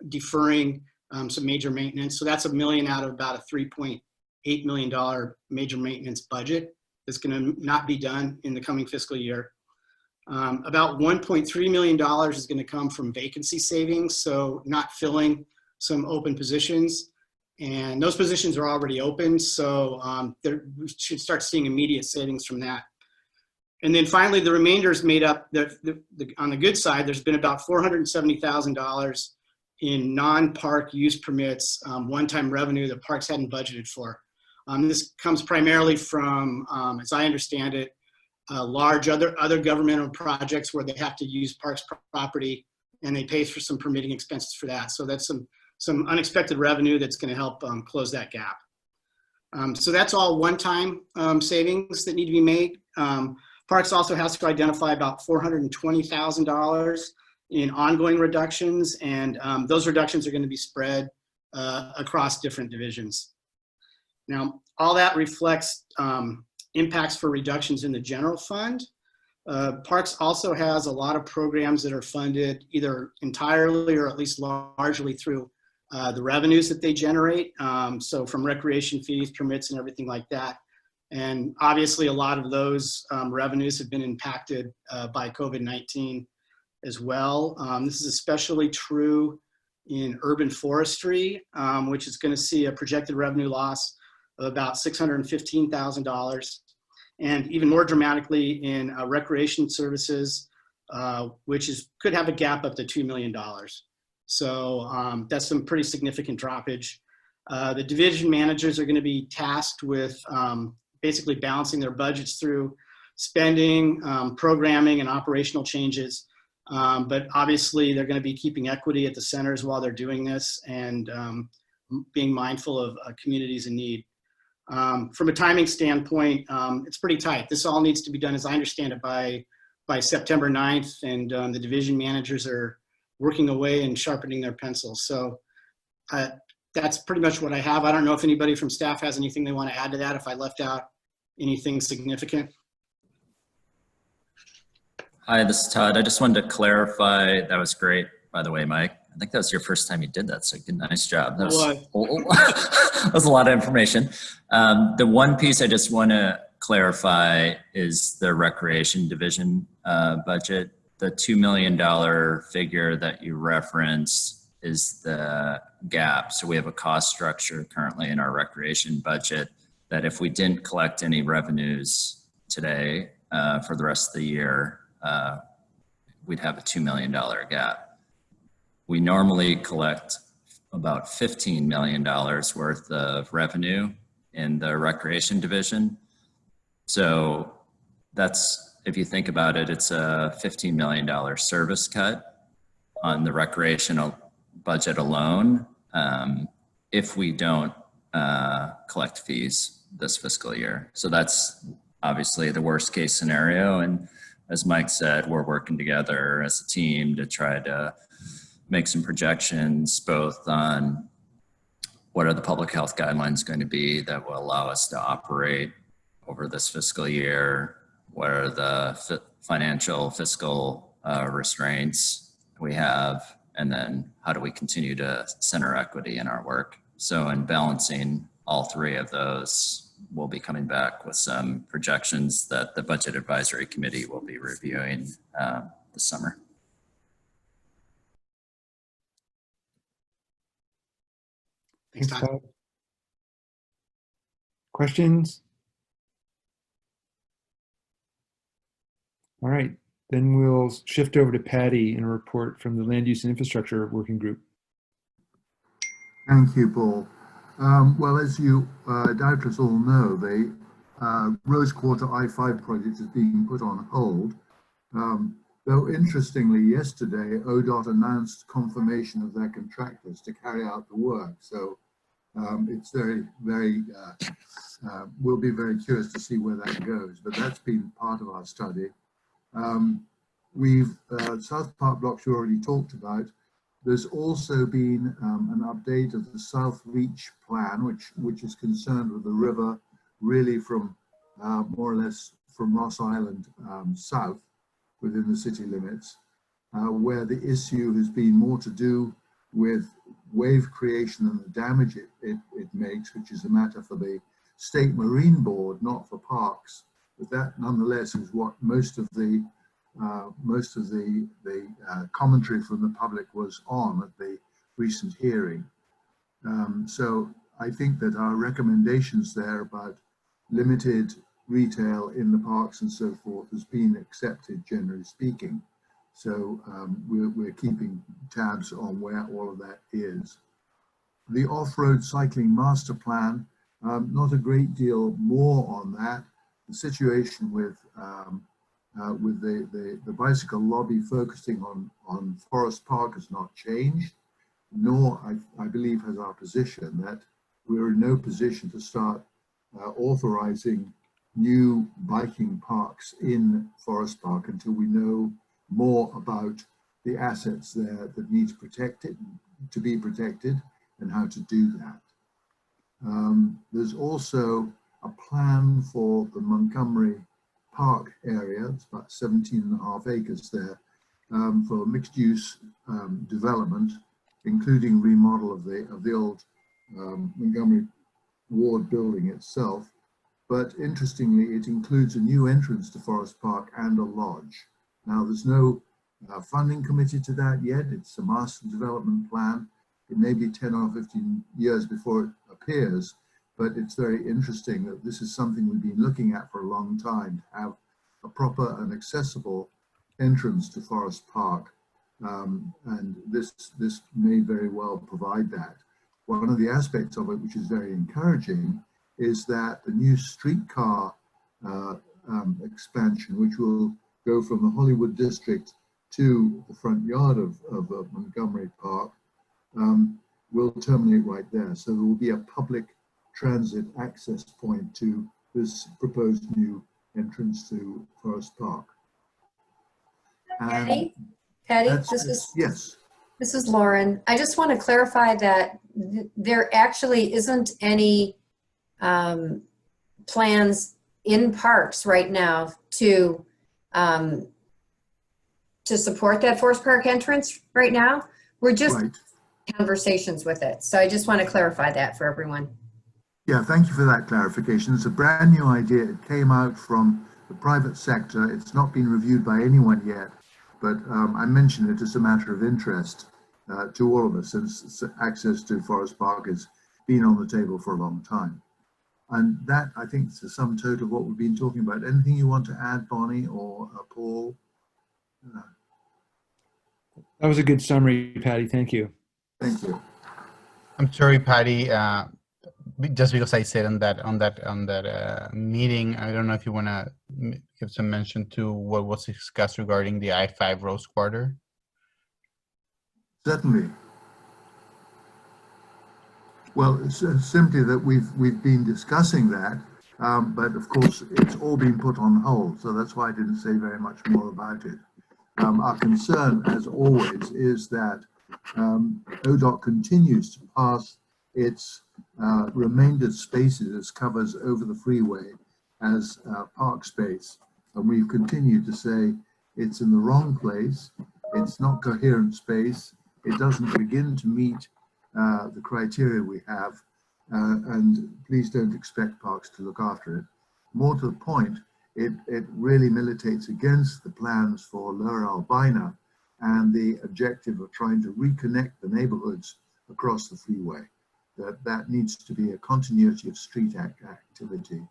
deferring some major maintenance. So that's $1 million out of about a $3.8 million major maintenance budget that's going to not be done in the coming fiscal year. About $1.3 million is going to come from vacancy savings, so not filling some open positions. And those positions are already open, so we should start seeing immediate savings from that. And then finally, the remainder is made up, on the good side, there's been about $470,000 in non-park use permits, one-time revenue that Parks hadn't budgeted for. This comes primarily from, as I understand it, large other governmental projects where they have to use Parks property, and they pay for some permitting expenses for that. So that's some unexpected revenue that's going to help close that gap. So that's all one-time savings that need to be made. Parks also has to identify about $420,000 in ongoing reductions, and those reductions are going to be spread across different divisions. Now, all that reflects impacts for reductions in the general fund. Parks also has a lot of programs that are funded either entirely or at least largely through the revenues that they generate. So from recreation fees, permits, and everything like that. And obviously a lot of those revenues have been impacted by COVID-19 as well. This is especially true in urban forestry, which is going to see a projected revenue loss of about $615,000. And even more dramatically in recreation services, which could have a gap up to $2 million. So that's some pretty significant droppage. The division managers are going to be tasked with basically balancing their budgets through spending, programming, and operational changes. But obviously they're going to be keeping equity at the centers while they're doing this and being mindful of communities in need. From a timing standpoint, it's pretty tight. This all needs to be done, as I understand it, by September 9th, and the division managers are working away and sharpening their pencils. So that's pretty much what I have. I don't know if anybody from staff has anything they want to add to that, if I left out anything significant. Hi, this is Todd. I just wanted to clarify, that was great, by the way, Mike. I think that was your first time you did that, so good, nice job. That was a lot of information. The one piece I just want to clarify is the recreation division budget. The $2 million figure that you referenced is the gap. So we have a cost structure currently in our recreation budget that if we didn't collect any revenues today for the rest of the year, we'd have a $2 million gap. We normally collect about $15 million worth of revenue in the recreation division. So that's, if you think about it, it's a $15 million service cut on the recreational budget alone if we don't collect fees this fiscal year. So that's obviously the worst case scenario. And as Mike said, we're working together as a team to try to make some projections both on what are the public health guidelines going to be that will allow us to operate over this fiscal year, what are the financial fiscal restraints we have, and then how do we continue to center equity in our work. So in balancing all three of those, we'll be coming back with some projections that the Budget Advisory Committee will be reviewing this summer. Thanks, Todd. Questions? All right, then we'll shift over to Patty and a report from the Land Use and Infrastructure Working Group. Thank you, Paul. Well, as you doubtless all know, the Rose Quarter I-5 project is being put on hold. Though interestingly, yesterday, ODOT announced confirmation of their contractors to carry out the work. So it's we'll be very curious to see where that goes, but that's been part of our study. South Park blocks you already talked about. There's also been an update of the South Reach plan, which is concerned with the river really from more or less from Ross Island south within the city limits, where the issue has been more to do with wave creation and the damage it makes, which is a matter for the State Marine Board, not for parks. But that nonetheless is what most of the commentary from the public was on at the recent hearing. So I think that our recommendations there about limited retail in the parks and so forth has been accepted, generally speaking. So we're keeping tabs on where all of that is. The off-road cycling master plan, not a great deal more on that. The situation with the bicycle lobby focusing on Forest Park has not changed, nor I believe has our position that we're in no position to start authorizing new biking parks in Forest Park until we know more about the assets there that need to be protected and how to do that. There's also a plan for the Montgomery Park area. It's about 17.5 acres there for mixed use development, including remodel of the old Montgomery Ward building itself. But interestingly, it includes a new entrance to Forest Park and a lodge. Now, there's no funding committee to that yet. It's a master development plan. It may be 10 or 15 years before it appears, but it's very interesting that this is something we've been looking at for a long time, to have a proper and accessible entrance to Forest Park. And this may very well provide that. One of the aspects of it, which is very encouraging, is that the new streetcar expansion, which will go from the Hollywood district to the front yard of Montgomery Park, will terminate right there. So there will be a public transit access point to this proposed new entrance to Forest Park. Patty, yes. This is Lauren. I just want to clarify that there actually isn't any plans in parks right now to support that Forest Park entrance right now. We're just conversations with it. So I just want to clarify that for everyone. Yeah, thank you for that clarification. It's a brand new idea. It came out from the private sector. It's not been reviewed by anyone yet, but I mention it as a matter of interest to all of us, since access to Forest Park has been on the table for a long time. And that, I think, is the sum total of what we've been talking about. Anything you want to add, Bonnie or Paul? That was a good summary, Patty. Thank you. Thank you. I'm sorry, Patty. Just because I said on that meeting, I don't know if you want to give some mention to what was discussed regarding the I-5 Rose Quarter. Certainly. Well, it's simply that we've been discussing that, but of course it's all been put on hold, so that's why I didn't say very much more about it. Our concern, as always, is that ODOT continues to pass its remainder spaces as covers over the freeway as park space, and we've continued to say it's in the wrong place, it's not coherent space, it doesn't begin to meet the criteria we have, and please don't expect parks to look after it. More to the point, it really militates against the plans for Lower Albina and the objective of trying to reconnect the neighborhoods across the freeway. That needs to be a continuity of street activity.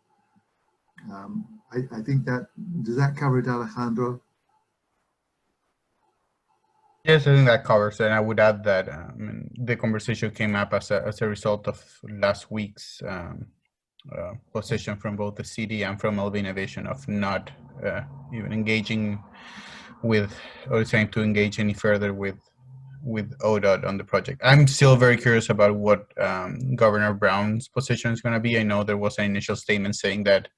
I think that, does that cover it, Alejandro? Yes, I think that covers it. And I would add that the conversation came up as a result of last week's position from both the city and from LV Innovation of not even engaging with, or trying to engage any further with ODOT on the project. I'm still very curious about what Governor Brown's position is going to be. I know there was an initial statement saying that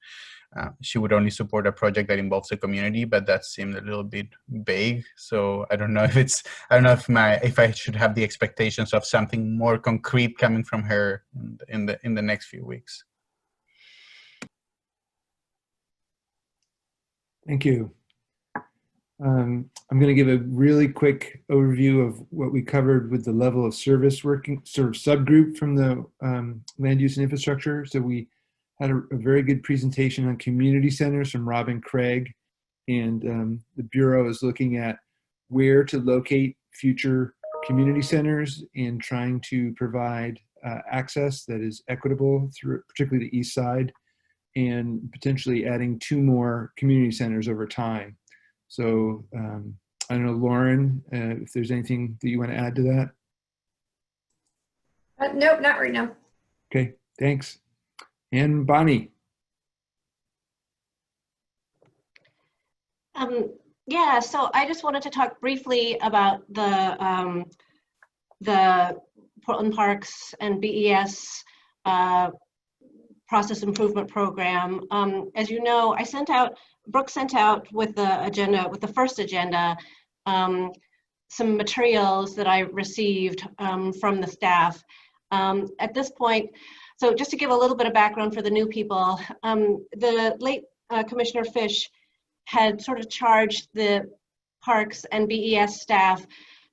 she would only support a project that involves the community, but that seemed a little bit vague. So I don't know if if I should have the expectations of something more concrete coming from her in the next few weeks. Thank you. I'm going to give a really quick overview of what we covered with the level of service working sort of subgroup from the land use and infrastructure. So we had a very good presentation on community centers from Robin Craig, and the Bureau is looking at where to locate future community centers and trying to provide access that is equitable through particularly the east side, and potentially adding 2 more community centers over time. So I don't know, Lauren, if there's anything that you want to add to that? Nope, not right now. Okay, thanks. And Bonnie. Yeah, so I just wanted to talk briefly about the Portland Parks and BES process improvement program. As you know, Brooke sent out with the first agenda, some materials that I received from the staff. At this point, so just to give a little bit of background for the new people, the late Commissioner Fish had sort of charged the parks and BES staff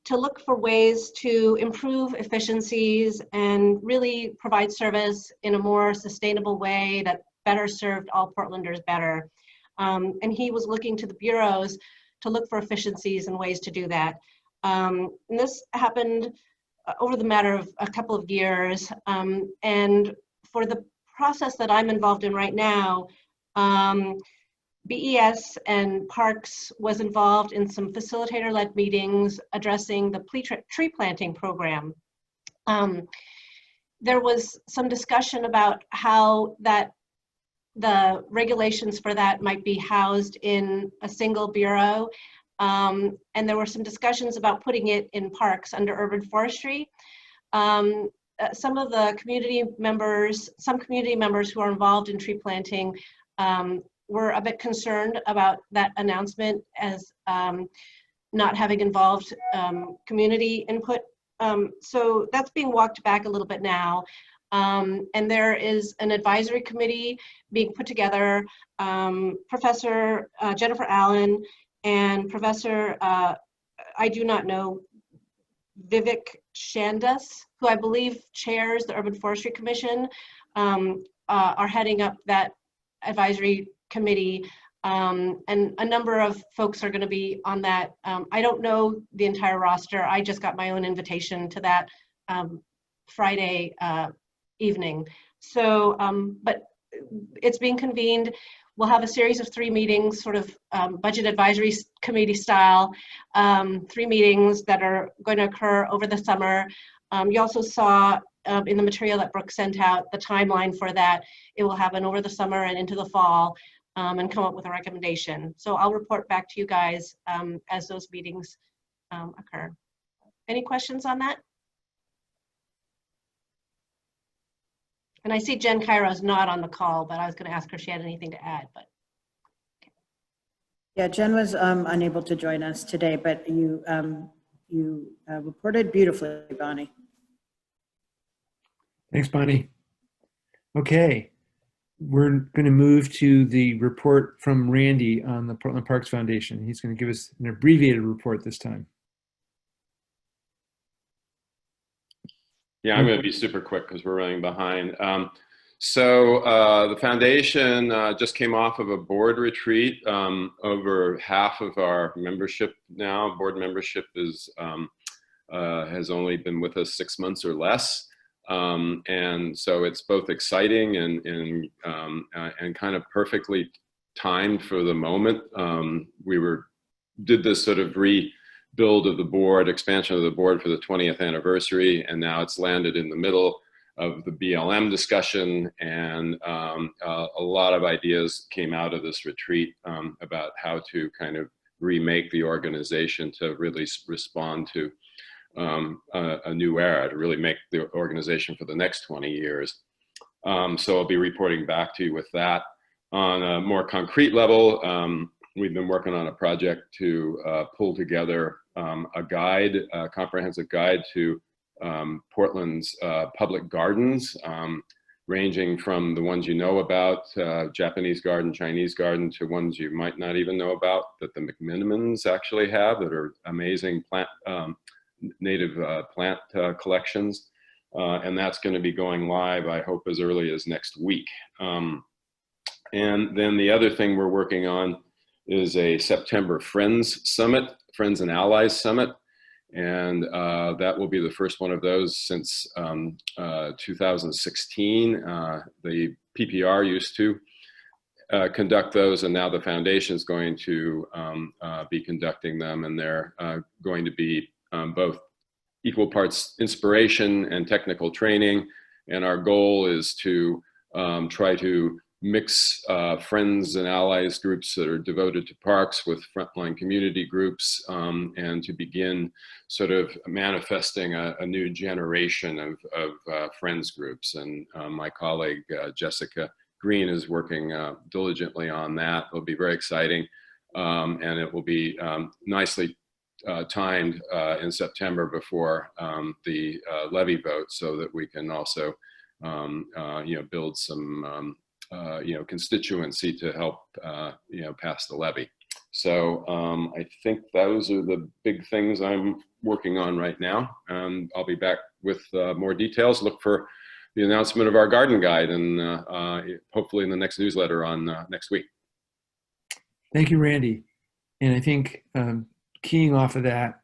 to look for ways to improve efficiencies and really provide service in a more sustainable way that better served all Portlanders better. And he was looking to the bureaus to look for efficiencies and ways to do that. And this happened over the matter of a couple of years. And for the process that I'm involved in right now, BES and Parks was involved in some facilitator-led meetings addressing the tree planting program. There was some discussion about how the regulations for that might be housed in a single bureau. And there were some discussions about putting it in parks under urban forestry. Some of the community members, some community members who are involved in tree planting were a bit concerned about that announcement as not having involved community input. So that's being walked back a little bit now. And there is an advisory committee being put together. Professor Jennifer Allen and Professor, I do not know, Vivek Shandas, who I believe chairs the Urban Forestry Commission, are heading up that advisory committee. And a number of folks are going to be on that. I don't know the entire roster. I just got my own invitation to that Friday evening. So, but it's being convened. We'll have a series of 3 meetings, sort of budget advisory committee style, 3 meetings that are going to occur over the summer. You also saw in the material that Brooke sent out the timeline for that. It will happen over the summer and into the fall and come up with a recommendation. So I'll report back to you guys as those meetings occur. Any questions on that? And I see Jen Cairo's not on the call, but I was going to ask her if she had anything to add. But Yeah, Jen was unable to join us today, but you reported beautifully, Bonnie. Thanks, Bonnie. Okay, we're going to move to the report from Randy on the Portland Parks Foundation. He's going to give us an abbreviated report this time. Yeah, I'm going to be super quick because we're running behind. So the foundation just came off of a board retreat. Over half of our membership now, board membership is has only been with us 6 months or less. And so it's both exciting and kind of perfectly timed for the moment. We did this sort of rebuild of the board, expansion of the board for the 20th anniversary, and now it's landed in the middle of the BLM discussion, and a lot of ideas came out of this retreat about how to kind of remake the organization to really respond to a new era, to really make the organization for the next 20 years. So I'll be reporting back to you with that. On a more concrete level, we've been working on a project to pull together a guide, a comprehensive guide to Portland's public gardens, ranging from the ones you know about, Japanese garden, Chinese garden, to ones you might not even know about that the McMenamins actually have that are amazing plant, native plant collections. And that's going to be going live, I hope, as early as next week. And then the other thing we're working on is a September Friends Summit, Friends and Allies Summit. And that will be the first one of those since 2016. The PPR used to conduct those, and now the foundation is going to be conducting them, and they're going to be both equal parts inspiration and technical training. And our goal is to try to mix friends and allies groups that are devoted to parks with frontline community groups, and to begin sort of manifesting a new generation of friends groups. And my colleague Jessica Green is working diligently on that. It'll be very exciting, and it will be nicely timed in September before the levy vote, so that we can also build some constituency to help pass the levy. So I think those are the big things I'm working on right now, and I'll be back with more details. Look for the announcement of our garden guide, and hopefully in the next newsletter on next week. Thank you, Randy. And I think keying off of that,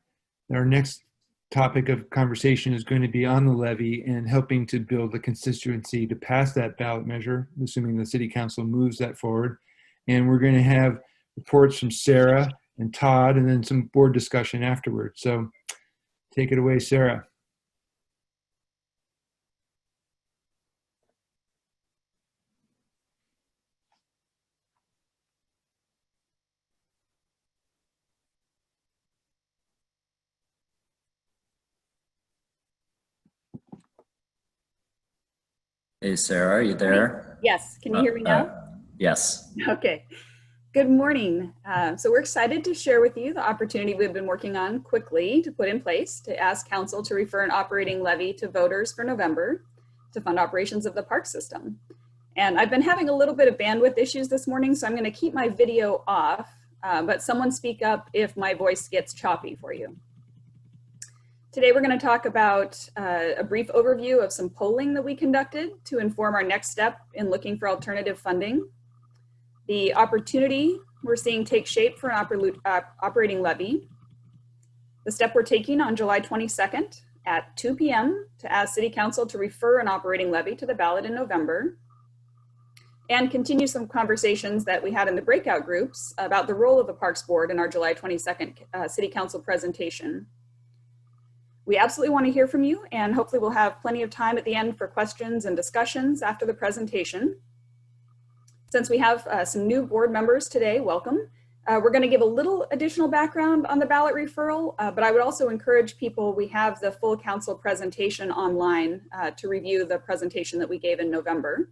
our next topic of conversation is going to be on the levy and helping to build the constituency to pass that ballot measure, assuming the city council moves that forward. And we're going to have reports from Sarah and Todd, and then some board discussion afterwards. So take it away, Sarah. Hey, Sarah, are you there? Yes, can you hear me now? Yes. Okay. Good morning. So we're excited to share with you the opportunity we've been working on quickly to put in place to ask council to refer an operating levy to voters for November to fund operations of the park system. And I've been having a little bit of bandwidth issues this morning, so I'm going to keep my video off, but someone speak up if my voice gets choppy for you. Today we're going to talk about a brief overview of some polling that we conducted to inform our next step in looking for alternative funding. The opportunity we're seeing take shape for an operating levy. The step we're taking on July 22nd at 2 p.m. to ask City Council to refer an operating levy to the ballot in November. And continue some conversations that we had in the breakout groups about the role of the Parks Board in our July 22nd City Council presentation. We absolutely want to hear from you, and hopefully we'll have plenty of time at the end for questions and discussions after the presentation. Since we have some new board members today, welcome. We're going to give a little additional background on the ballot referral, but I would also encourage people, we have the full council presentation online to review the presentation that we gave in November.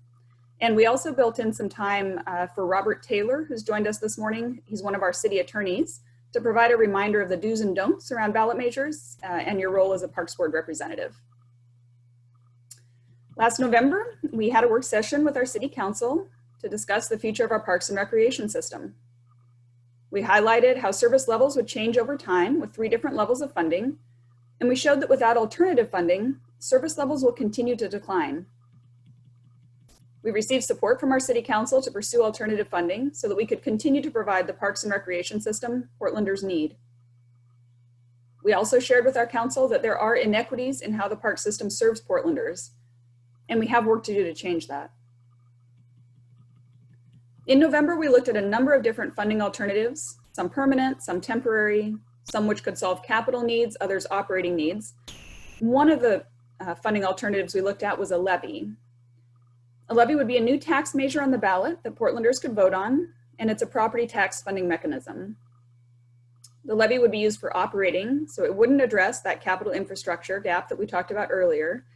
And we also built in some time for Robert Taylor, who's joined us this morning. He's one of our city attorneys, to provide a reminder of the do's and don'ts around ballot measures and your role as a Parks Board representative. Last November, we had a work session with our city council to discuss the future of our parks and recreation system. We highlighted how service levels would change over time with 3 different levels of funding, and we showed that without alternative funding, service levels will continue to decline. We received support from our city council to pursue alternative funding so that we could continue to provide the parks and recreation system Portlanders need. We also shared with our council that there are inequities in how the park system serves Portlanders, and we have work to do to change that. In November, we looked at a number of different funding alternatives, some permanent, some temporary, some which could solve capital needs, others operating needs. One of the funding alternatives we looked at was a levy. A levy would be a new tax measure on the ballot that Portlanders could vote on, and it's a property tax funding mechanism. The levy would be used for operating, so it wouldn't address that capital infrastructure gap that we talked about earlier.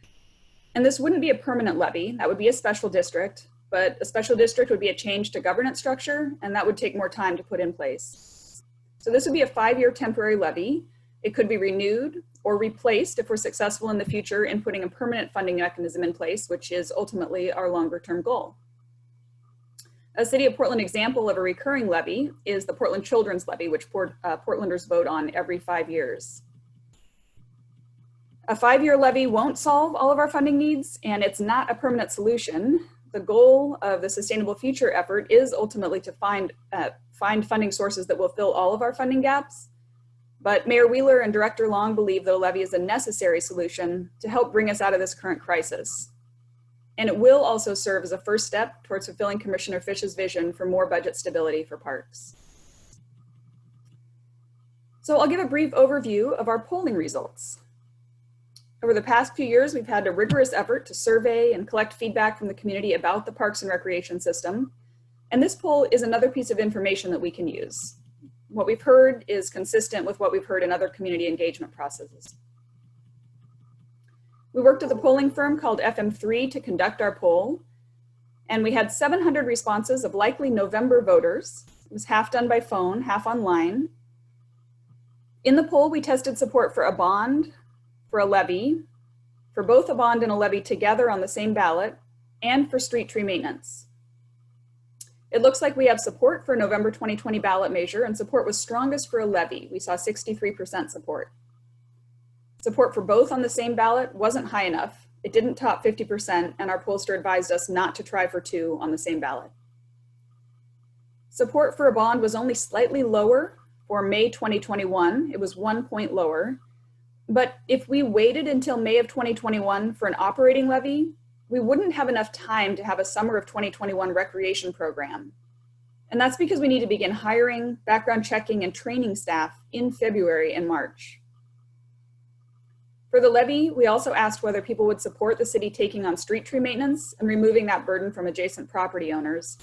And this wouldn't be a permanent levy, that would be a special district, but a special district would be a change to governance structure, and that would take more time to put in place. So this would be a 5-year temporary levy. It could be renewed or replaced if we're successful in the future in putting a permanent funding mechanism in place, which is ultimately our longer term goal. A City of Portland example of a recurring levy is the Portland Children's Levy, which Portlanders vote on every 5 years. A 5-year levy won't solve all of our funding needs, and it's not a permanent solution. The goal of the Sustainable Future effort is ultimately to find funding sources that will fill all of our funding gaps. But Mayor Wheeler and Director Long believe that a levy is a necessary solution to help bring us out of this current crisis. And it will also serve as a first step towards fulfilling Commissioner Fish's vision for more budget stability for parks. So I'll give a brief overview of our polling results. Over the past few years, we've had a rigorous effort to survey and collect feedback from the community about the parks and recreation system. And this poll is another piece of information that we can use. What we've heard is consistent with what we've heard in other community engagement processes. We worked with a polling firm called FM3 to conduct our poll, and we had 700 responses of likely November voters. It was half done by phone, half online. In the poll, we tested support for a bond, for a levy, for both a bond and a levy together on the same ballot, and for street tree maintenance. It looks like we have support for a November 2020 ballot measure, and support was strongest for a levy. We saw 63% support. Support for both on the same ballot wasn't high enough. It didn't top 50%, and our pollster advised us not to try for two on the same ballot. Support for a bond was only slightly lower for May 2021. It was 1 point lower. But if we waited until May of 2021 for an operating levy, we wouldn't have enough time to have a summer of 2021 recreation program. And that's because we need to begin hiring, background checking, and training staff in February and March. For the levy, we also asked whether people would support the city taking on street tree maintenance and removing that burden from adjacent property owners.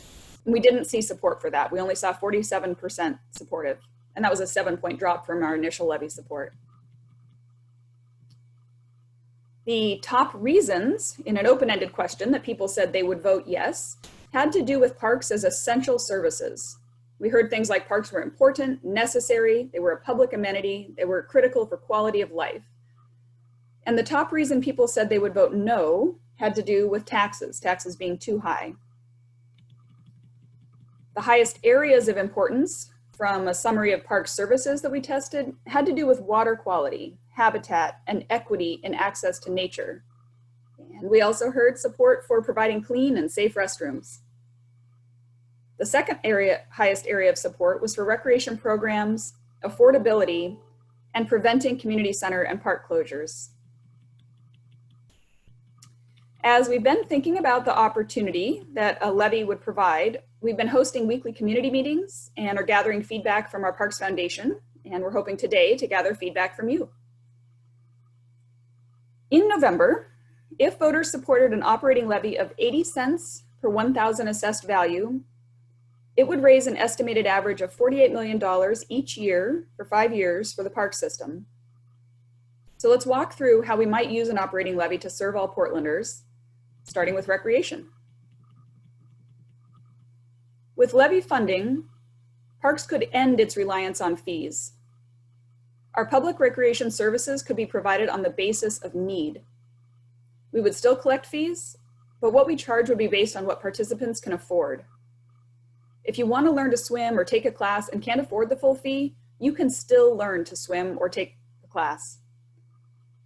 And we didn't see support for that. We only saw 47% supportive, and that was a 7-point drop from our initial levy support. The top reasons in an open-ended question that people said they would vote yes had to do with parks as essential services. We heard things like parks were important, necessary, they were a public amenity, they were critical for quality of life. And the top reason people said they would vote no had to do with taxes being too high. The highest areas of importance from a summary of park services that we tested had to do with water quality, habitat, and equity in access to nature. And we also heard support for providing clean and safe restrooms. The second highest area of support was for recreation programs, affordability, and preventing community center and park closures. As we've been thinking about the opportunity that a levy would provide, we've been hosting weekly community meetings and are gathering feedback from our Parks Foundation, and we're hoping today to gather feedback from you. In November, if voters supported an operating levy of 80 cents per 1,000 assessed value, it would raise an estimated average of $48 million each year for 5 years for the park system. So let's walk through how we might use an operating levy to serve all Portlanders, starting with recreation. With levy funding, parks could end its reliance on fees. Our public recreation services could be provided on the basis of need. We would still collect fees, but what we charge would be based on what participants can afford. If you want to learn to swim or take a class and can't afford the full fee, you can still learn to swim or take the class.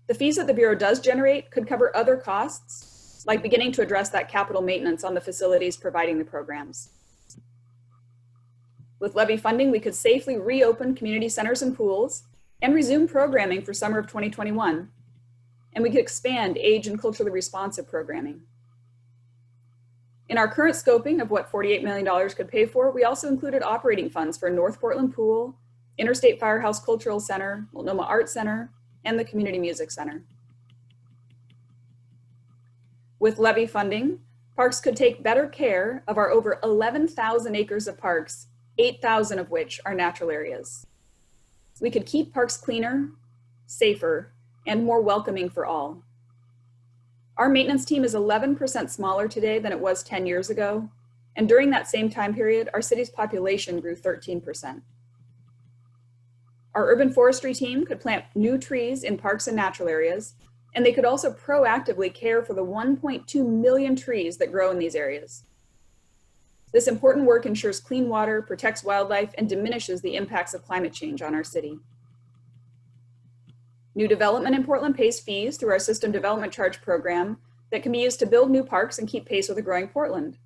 The fees that the Bureau does generate could cover other costs, like beginning to address that capital maintenance on the facilities providing the programs. With levy funding, we could safely reopen community centers and pools and resume programming for summer of 2021. And we could expand age and culturally responsive programming. In our current scoping of what $48 million could pay for, we also included operating funds for North Portland Pool, Interstate Firehouse Cultural Center, Multnomah Art Center, and the Community Music Center. With levy funding, parks could take better care of our over 11,000 acres of parks, 8,000 of which are natural areas. We could keep parks cleaner, safer, and more welcoming for all. Our maintenance team is 11% smaller today than it was 10 years ago, and during that same time period, our city's population grew 13%. Our urban forestry team could plant new trees in parks and natural areas, and they could also proactively care for the 1.2 million trees that grow in these areas. This important work ensures clean water, protects wildlife, and diminishes the impacts of climate change on our city. New development in Portland pays fees through our system development charge program that can be used to build new parks and keep pace with a growing Portland.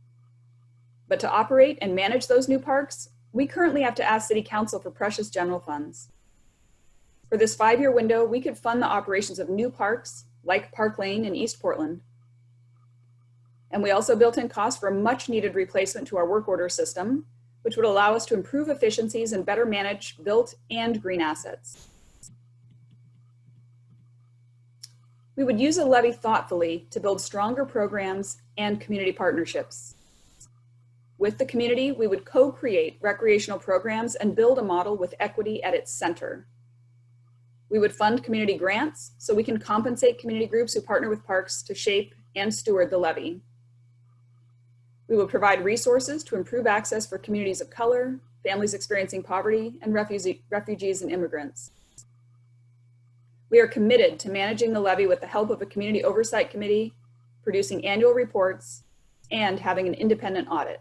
But to operate and manage those new parks, we currently have to ask City Council for precious general funds. For this 5-year window, we could fund the operations of new parks like Park Lane in East Portland. And we also built in costs for a much needed replacement to our work order system, which would allow us to improve efficiencies and better manage built and green assets. We would use a levy thoughtfully to build stronger programs and community partnerships. With the community, we would co-create recreational programs and build a model with equity at its center. We would fund community grants so we can compensate community groups who partner with parks to shape and steward the levy. We would provide resources to improve access for communities of color, families experiencing poverty, and refugees and immigrants. We are committed to managing the levy with the help of a community oversight committee, producing annual reports, and having an independent audit.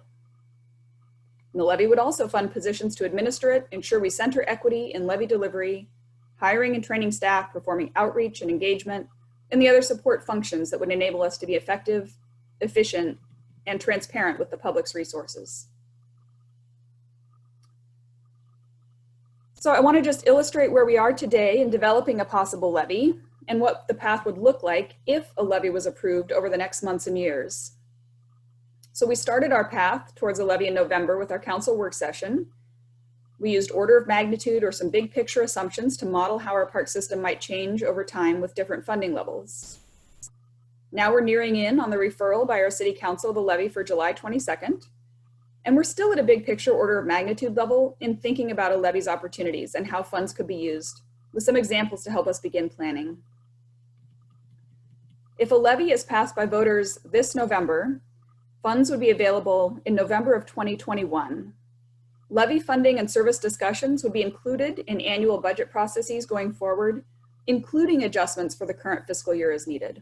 And the levy would also fund positions to administer it, ensure we center equity in levy delivery, hiring and training staff, performing outreach and engagement, and the other support functions that would enable us to be effective, efficient, and transparent with the public's resources. So I want to just illustrate where we are today in developing a possible levy and what the path would look like if a levy was approved over the next months and years. So we started our path towards a levy in November with our council work session. We used order of magnitude or some big picture assumptions to model how our park system might change over time with different funding levels. Now we're nearing in on the referral by our city council of the levy for July 22nd. And we're still at a big picture order of magnitude level in thinking about a levy's opportunities and how funds could be used, with some examples to help us begin planning. If a levy is passed by voters this November, funds would be available in November of 2021. Levy funding and service discussions would be included in annual budget processes going forward, including adjustments for the current fiscal year as needed.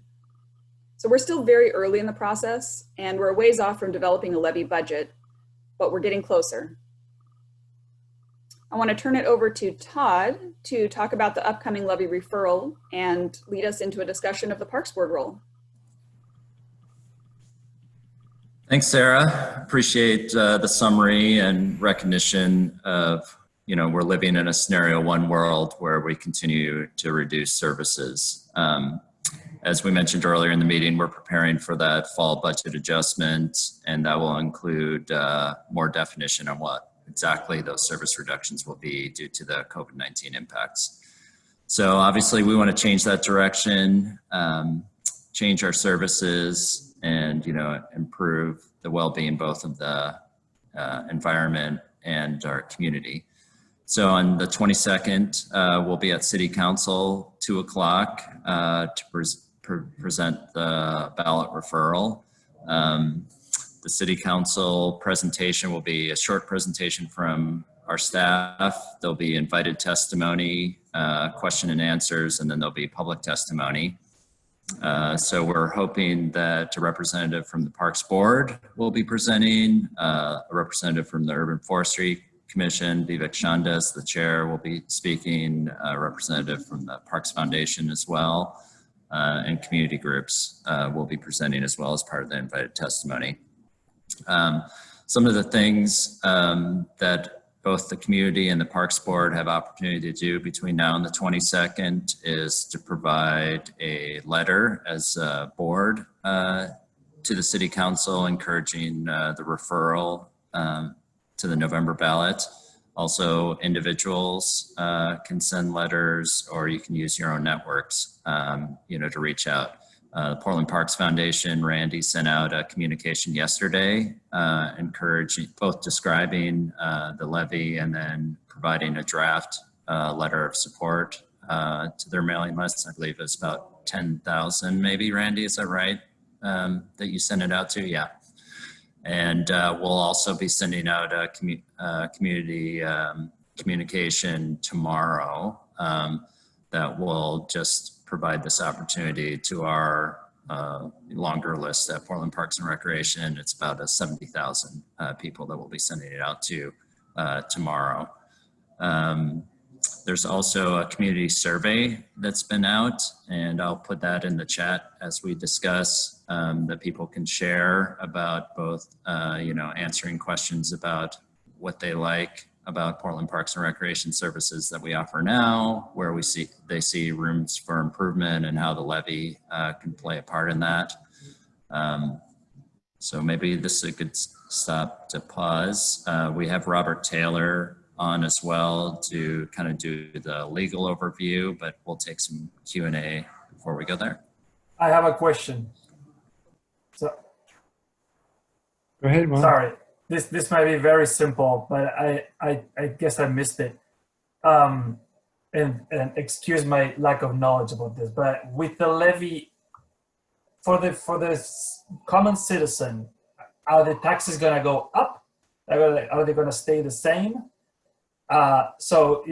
So we're still very early in the process, and we're a ways off from developing a levy budget, but we're getting closer. I want to turn it over to Todd to talk about the upcoming levy referral and lead us into a discussion of the Parks Board role. Thanks, Sarah. Appreciate the summary and recognition of, we're living in a scenario one world where we continue to reduce services. As we mentioned earlier in the meeting, we're preparing for that fall budget adjustment, and that will include more definition on what exactly those service reductions will be due to the COVID-19 impacts. So obviously we want to change that direction, change our services, and improve the well-being both of the environment and our community. So on the 22nd, we'll be at City Council, 2 o'clock, to present the ballot referral. The City Council presentation will be a short presentation from our staff. There'll be invited testimony, question and answers, and then there'll be public testimony. So we're hoping that a representative from the Parks Board will be presenting, a representative from the Urban Forestry Commission, Vivek Chandas, the chair, will be speaking, a representative from the Parks Foundation as well, and community groups will be presenting as well as part of the invited testimony. Some of the things that both the community and the Parks Board have opportunity to do between now and the 22nd is to provide a letter as a board to the City Council encouraging the referral to the November ballot. Also, individuals can send letters, or you can use your own networks, to reach out. The Portland Parks Foundation, Randy, sent out a communication yesterday, encouraging, both describing the levy and then providing a draft letter of support to their mailing list. I believe it's about 10,000 maybe, Randy, is that right? That you sent it out to? Yeah. And we'll also be sending out a community communication tomorrow that will just provide this opportunity to our longer list at Portland Parks and Recreation. It's about 70,000 people that we'll be sending it out to tomorrow. There's also a community survey that's been out, and I'll put that in the chat as we discuss, that people can share about both, answering questions about what they like about Portland Parks and Recreation services that we offer now, where they see rooms for improvement, and how the levy can play a part in that. So maybe this is a good stop to pause. We have Robert Taylor on as well to kind of do the legal overview, but we'll take some Q&A before we go there. I have a question. So, go ahead, Juan. Sorry, this might be very simple, but I guess I missed it. And excuse my lack of knowledge about this, but with the levy for the common citizen, are the taxes gonna go up? Are they gonna stay the same? So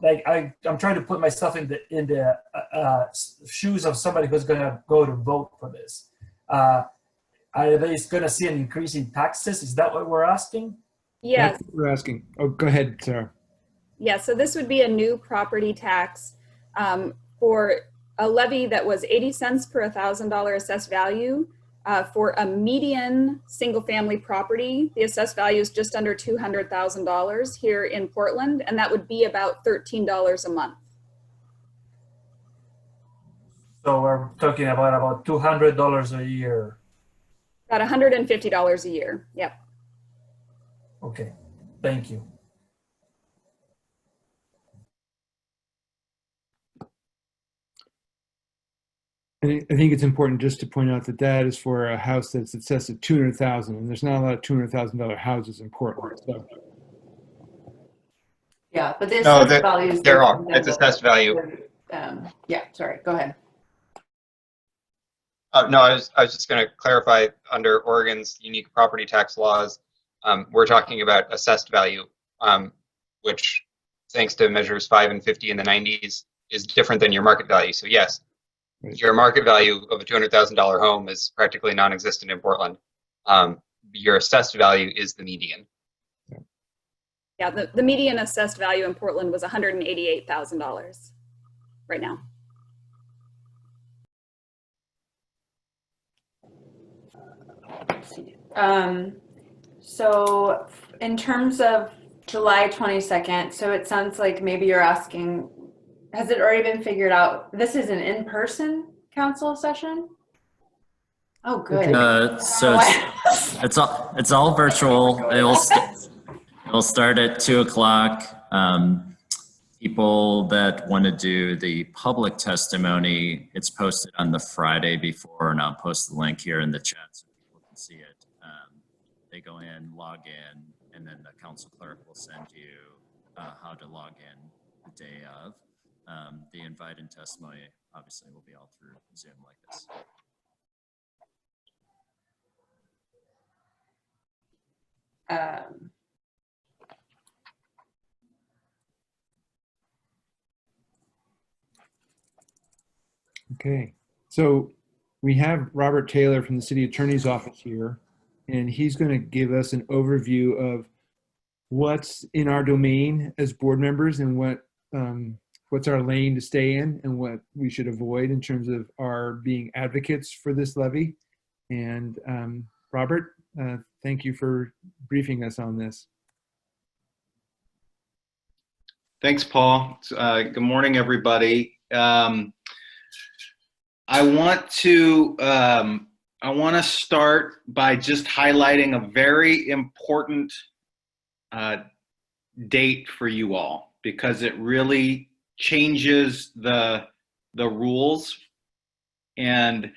like I'm trying to put myself in the shoes of somebody who's gonna go to vote for this. Are they gonna see an increase in taxes? Is that what we're asking? Yes. That's what we're asking. Oh, go ahead, Sarah. Yeah, so this would be a new property tax for a levy that was 80 cents per $1,000 assessed value. For a median single-family property, the assessed value is just under $200,000 here in Portland, and that would be about $13 a month. So we're talking about $200 a year. About $150 a year. Yep. Okay, thank you. And I think it's important just to point out that that is for a house that's assessed at $200,000, and there's not a lot of $200,000 houses in Portland. So. Yeah, but the No, assessed values. there are. It's assessed value. Yeah, sorry, go ahead. No, I was just going to clarify, under Oregon's unique property tax laws, we're talking about assessed value, which, thanks to measures 5 and 50 in the 90s, is different than your market value. So yes, your market value of a $200,000 home is practically non-existent in Portland. Your assessed value is the median. Yeah, the median assessed value in Portland was $188,000 right now. So in terms of July 22nd, so it sounds like maybe you're asking, has it already been figured out? This is an in-person council session? Oh, good. So it's all virtual. It'll start at 2:00. People that want to do the public testimony, it's posted on the Friday before, and I'll post the link here in the chat so people can see it. They go in, log in, and then the council clerk will send you how to log in the day of. The invite and testimony obviously will be all through Zoom like this. Okay, so we have Robert Taylor from the City Attorney's Office here, and he's going to give us an overview of what's in our domain as board members and what's our lane to stay in and what we should avoid in terms of our being advocates for this levy. And Robert, thank you for briefing us on this. Thanks, Paul. Good morning, everybody. I want to start by just highlighting a very important date for you all, because it really changes the rules. And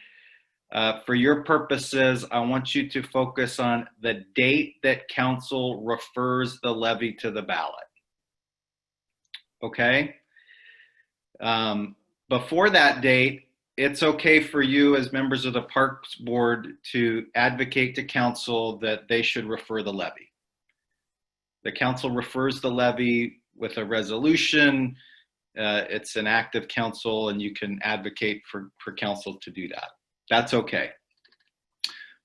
for your purposes, I want you to focus on the date that council refers the levy to the ballot. Okay? Before that date, it's okay for you as members of the Parks Board to advocate to council that they should refer the levy. The council refers the levy with a resolution. It's an act of council, and you can advocate for council to do that. That's okay.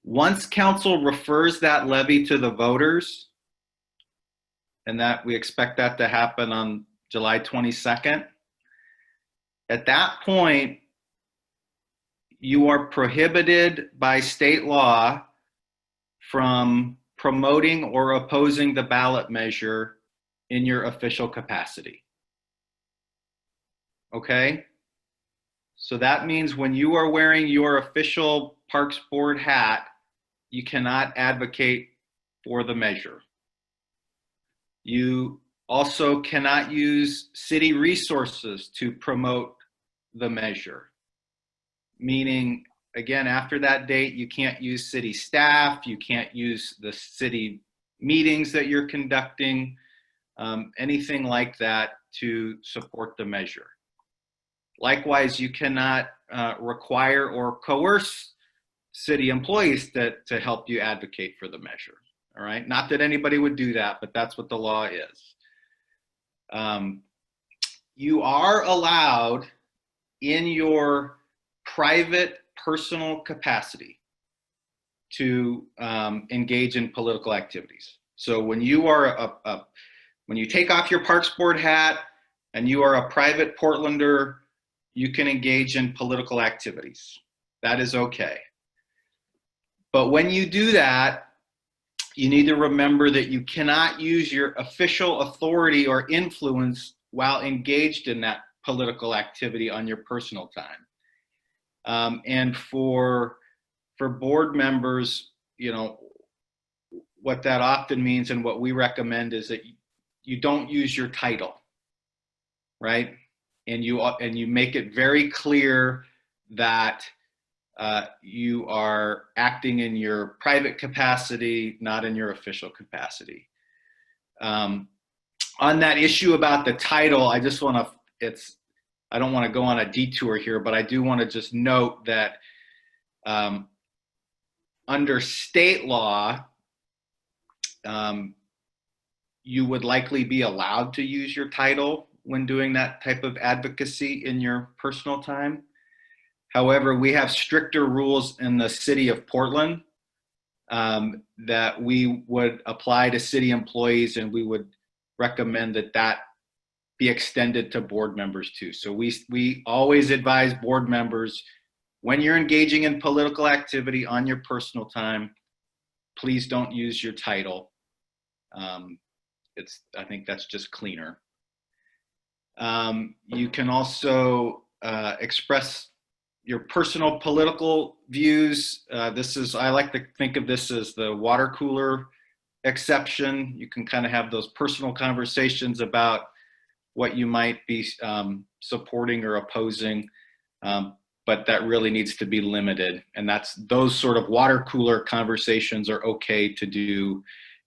Once council refers that levy to the voters, and that we expect that to happen on July 22nd, at that point, you are prohibited by state law from promoting or opposing the ballot measure in your official capacity. Okay? So that means when you are wearing your official Parks Board hat, you cannot advocate for the measure. You also cannot use city resources to promote the measure. Meaning, again, after that date, you can't use city staff, you can't use the city meetings that you're conducting, anything like that to support the measure. Likewise, you cannot require or coerce city employees to help you advocate for the measure, all right? Not that anybody would do that, but that's what the law is. You are allowed in your private personal capacity to engage in political activities. So when you are when you take off your Parks Board hat and you are a private Portlander, you can engage in political activities. That is okay. But when you do that, you need to remember that you cannot use your official authority or influence while engaged in that political activity on your personal time. And for board members, you know, what that often means and what we recommend is that you don't use your title, right? And you make it very clear that you are acting in your private capacity, not in your official capacity. On that issue about the title, I just want to, I don't want to go on a detour here, but I do want to just note that under state law, you would likely be allowed to use your title when doing that type of advocacy in your personal time. However, we have stricter rules in the city of Portland that we would apply to city employees, and we would recommend that that be extended to board members too. So we always advise board members, when you're engaging in political activity on your personal time, please don't use your title. I think that's just cleaner. You can also express your personal political views. I like to think of this as the water cooler exception. You can kind of have those personal conversations about what you might be supporting or opposing, but that really needs to be limited. And those sort of water cooler conversations are okay to do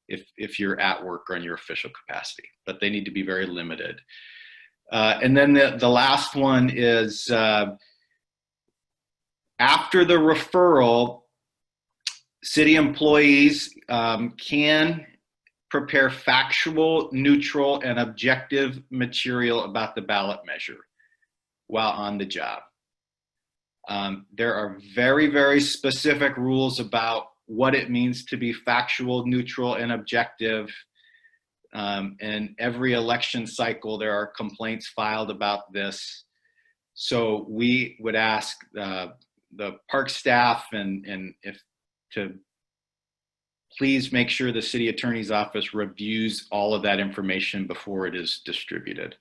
if you're at work or in your official capacity, but they need to be very limited. And then the last one is after the referral, city employees can prepare factual, neutral, and objective material about the ballot measure while on the job. There are very, very specific rules about what it means to be factual, neutral, and objective. And every election cycle, there are complaints filed about this. So we would ask the park staff and to please make sure the city attorney's office reviews all of that information before it is distributed.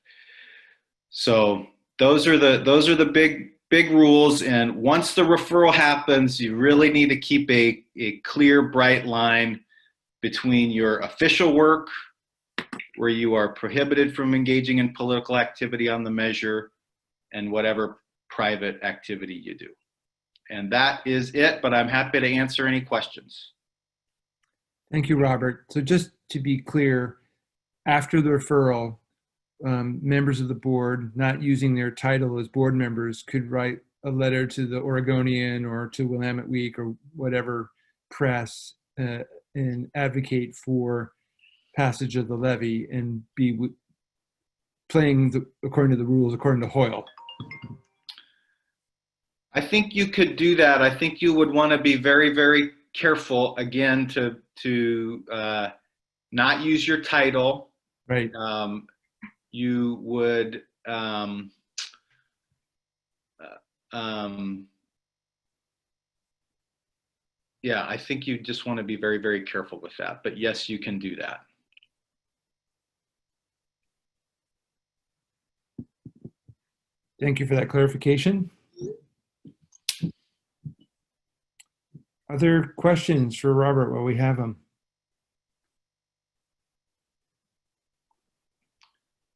So those are the big rules. And once the referral happens, you really need to keep a clear, bright line between your official work, where you are prohibited from engaging in political activity on the measure, and whatever private activity you do. And that is it, but I'm happy to answer any questions. Thank you, Robert. So just to be clear, after the referral, members of the board not using their title as board members could write a letter to the Oregonian or to Willamette Week or whatever press and advocate for passage of the levy and be playing according to the rules, according to Hoyle. I think you could do that. I think you would want to be very, very careful, again, to not use your title. Right. You would yeah, I think you just want to be very, very careful with that. But yes, you can do that. Thank you for that clarification. Other questions for Robert while we have him?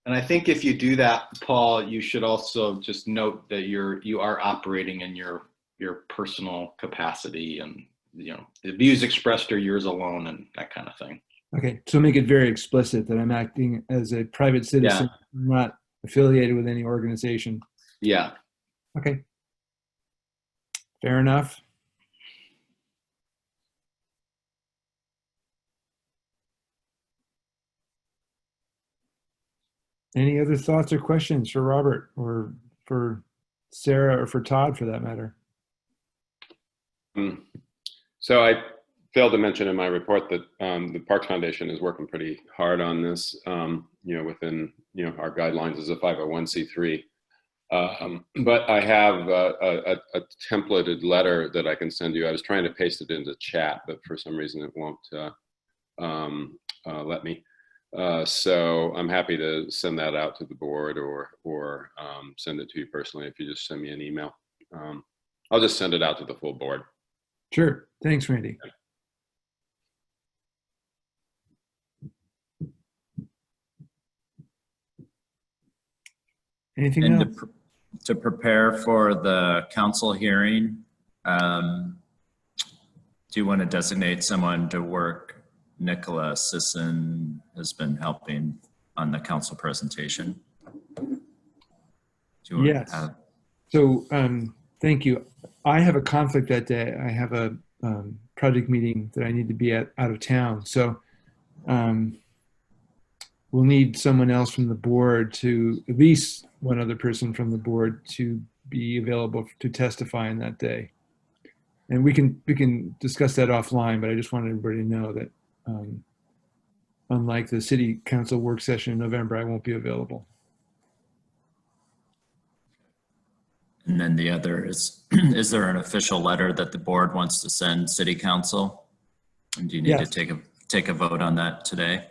And I think if you do that, Paul, you should also just note that you are operating in your personal capacity, and the views expressed are yours alone and that kind of thing. Okay, so make it very explicit that I'm acting as a private citizen, not affiliated with any organization. Yeah. Okay. Fair enough. Any other thoughts or questions for Robert or for Sarah or for Todd for that matter? So I failed to mention in my report that the Parks Foundation is working pretty hard on this, within, our guidelines as a 501c3. But I have a templated letter that I can send you. I was trying to paste it into chat, but for some reason it won't let me. So I'm happy to send that out to the board or send it to you personally if you just send me an email. I'll just send it out to the full board. Sure. Thanks, Randy. Anything And else? to prepare for the council hearing, do you want to designate someone to work? Nicola Sisson has been helping on the council presentation. Yes. So thank you. I have a conflict that day. I have a project meeting that I need to be at out of town. So we'll need someone else from the board to, at least one other person from the board to be available to testify on that day. And we can discuss that offline, but I just wanted everybody to know that unlike the city council work session in November, I won't be available. And then the other is there an official letter that the board wants to send city council? And do you need to take a vote on that today?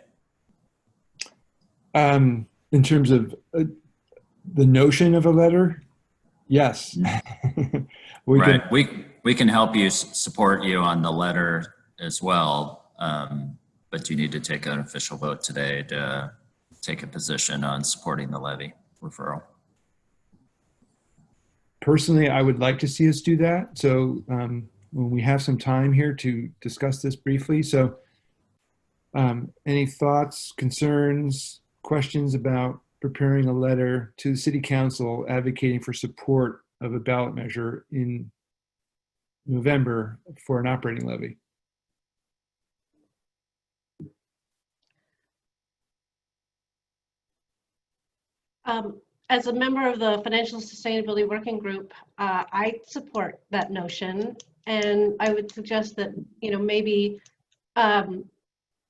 In terms of the notion of a letter, yes. We can help you support you on the letter as well, but you need to take an official vote today to take a position on supporting the levy referral. Personally, I would like to see us do that. So when we have some time here to discuss this briefly. So any thoughts, concerns, questions about preparing a letter to the city council advocating for support of a ballot measure in November for an operating levy? As a member of the Financial Sustainability Working Group, I support that notion, and I would suggest that, maybe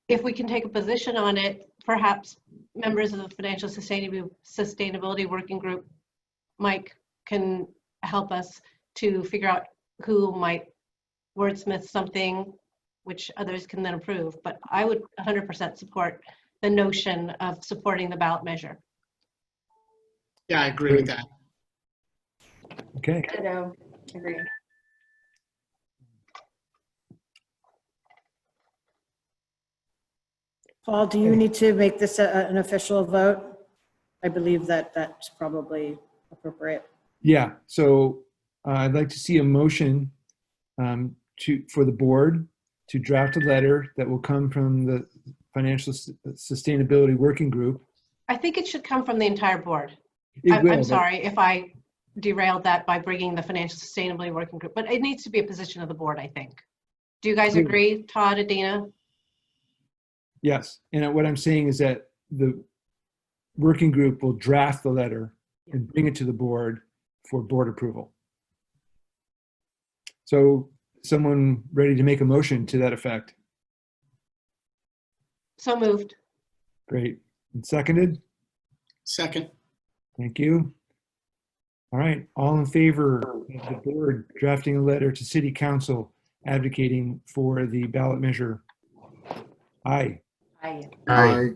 if we can take a position on it, perhaps members of the Financial Sustainability Working Group, Mike, can help us to figure out who might wordsmith something which others can then approve. But I would 100% support the notion of supporting the ballot measure. Yeah, I agree with that. Okay. Ditto. Agree. Paul, do you need to make this an official vote? I believe that that's probably appropriate. Yeah, so I'd like to see a motion for the board to draft a letter that will come from the Financial Sustainability Working Group. I think it should come from the entire board. It will, I'm but- sorry if I derailed that by bringing the Financial Sustainability Working Group, but it needs to be a position of the board, I think. Do you guys agree, Todd, Adina? Yes, and what I'm saying is that the working group will draft the letter and bring it to the board for board approval. So someone ready to make a motion to that effect? So moved. Great. And seconded? Second. Thank you. All right, all in favor of the board drafting a letter to City Council advocating for the ballot measure? Aye. Aye. Aye.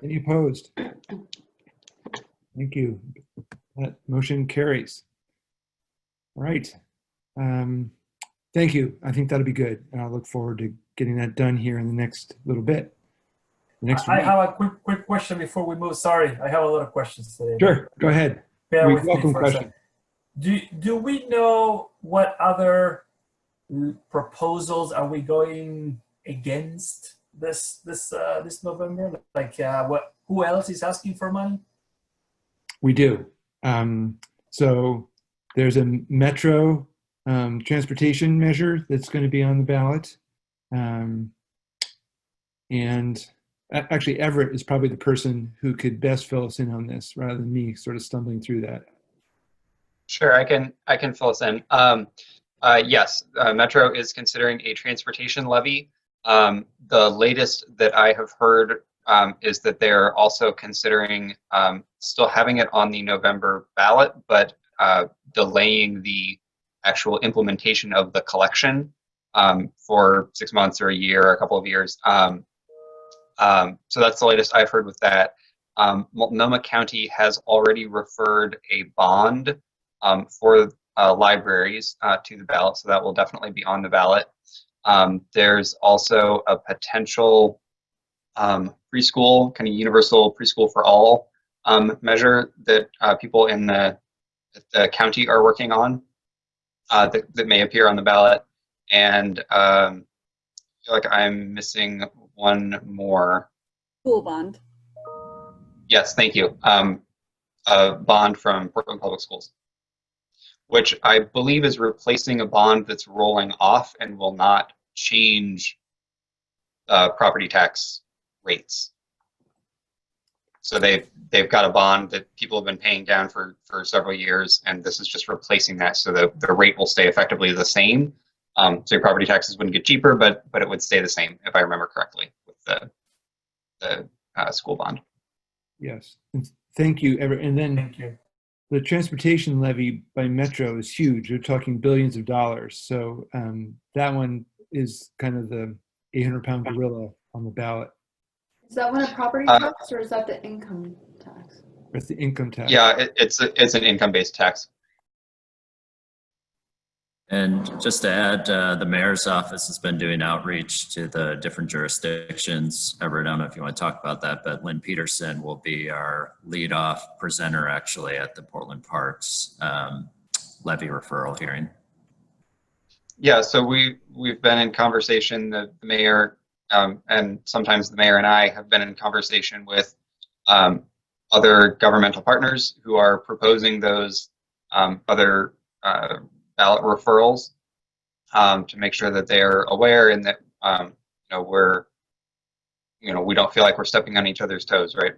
Any opposed? Thank you. That motion carries. All right. Thank you. I think that'll be good. And I'll look forward to getting that done here in the next little bit. I have a quick question before we move. Sorry, I have a lot of questions today. Sure, go ahead. Bear with me Welcome for a question. second. Do we know what other proposals are we going against this November? Like who else is asking for money? We do. So there's a metro transportation measure that's going to be on the ballot. And actually, Everett is probably the person who could best fill us in on this rather than me sort of stumbling through that. Sure, I can fill us in. Yes, Metro is considering a transportation levy. The latest that I have heard is that they're also considering still having it on the November ballot, but delaying the actual implementation of the collection for 6 months or a year, or a couple of years. So that's the latest I've heard with that. Multnomah County has already referred a bond for libraries to the ballot, so that will definitely be on the ballot. There's also a potential preschool, kind of universal preschool for all measure that people in the county are working on that may appear on the ballot. And I feel like I'm missing one more. School bond. Yes, thank you. A bond from Portland Public Schools, which I believe is replacing a bond that's rolling off and will not change property tax rates. So they've got a bond that people have been paying down for several years, and this is just replacing that, so the rate will stay effectively the same. So your property taxes wouldn't get cheaper, but it would stay the same, if I remember correctly, with the school bond. Yes, and thank you, Everett. And then Thank you. the transportation levy by Metro is huge. We're talking billions of dollars. So that one is kind of the 800-pound gorilla on the ballot. Is that one a property tax or is that the income tax? That's the income tax. Yeah, it's an income-based tax. And just to add, the mayor's office has been doing outreach to the different jurisdictions. Everett, I don't know if you want to talk about that, but Lynn Peterson will be our lead-off presenter actually at the Portland Parks levy referral hearing. Yeah, so we've been in conversation, the mayor, and sometimes the mayor and I have been in conversation with other governmental partners who are proposing those other ballot referrals to make sure that they're aware and that we don't feel like we're stepping on each other's toes, right?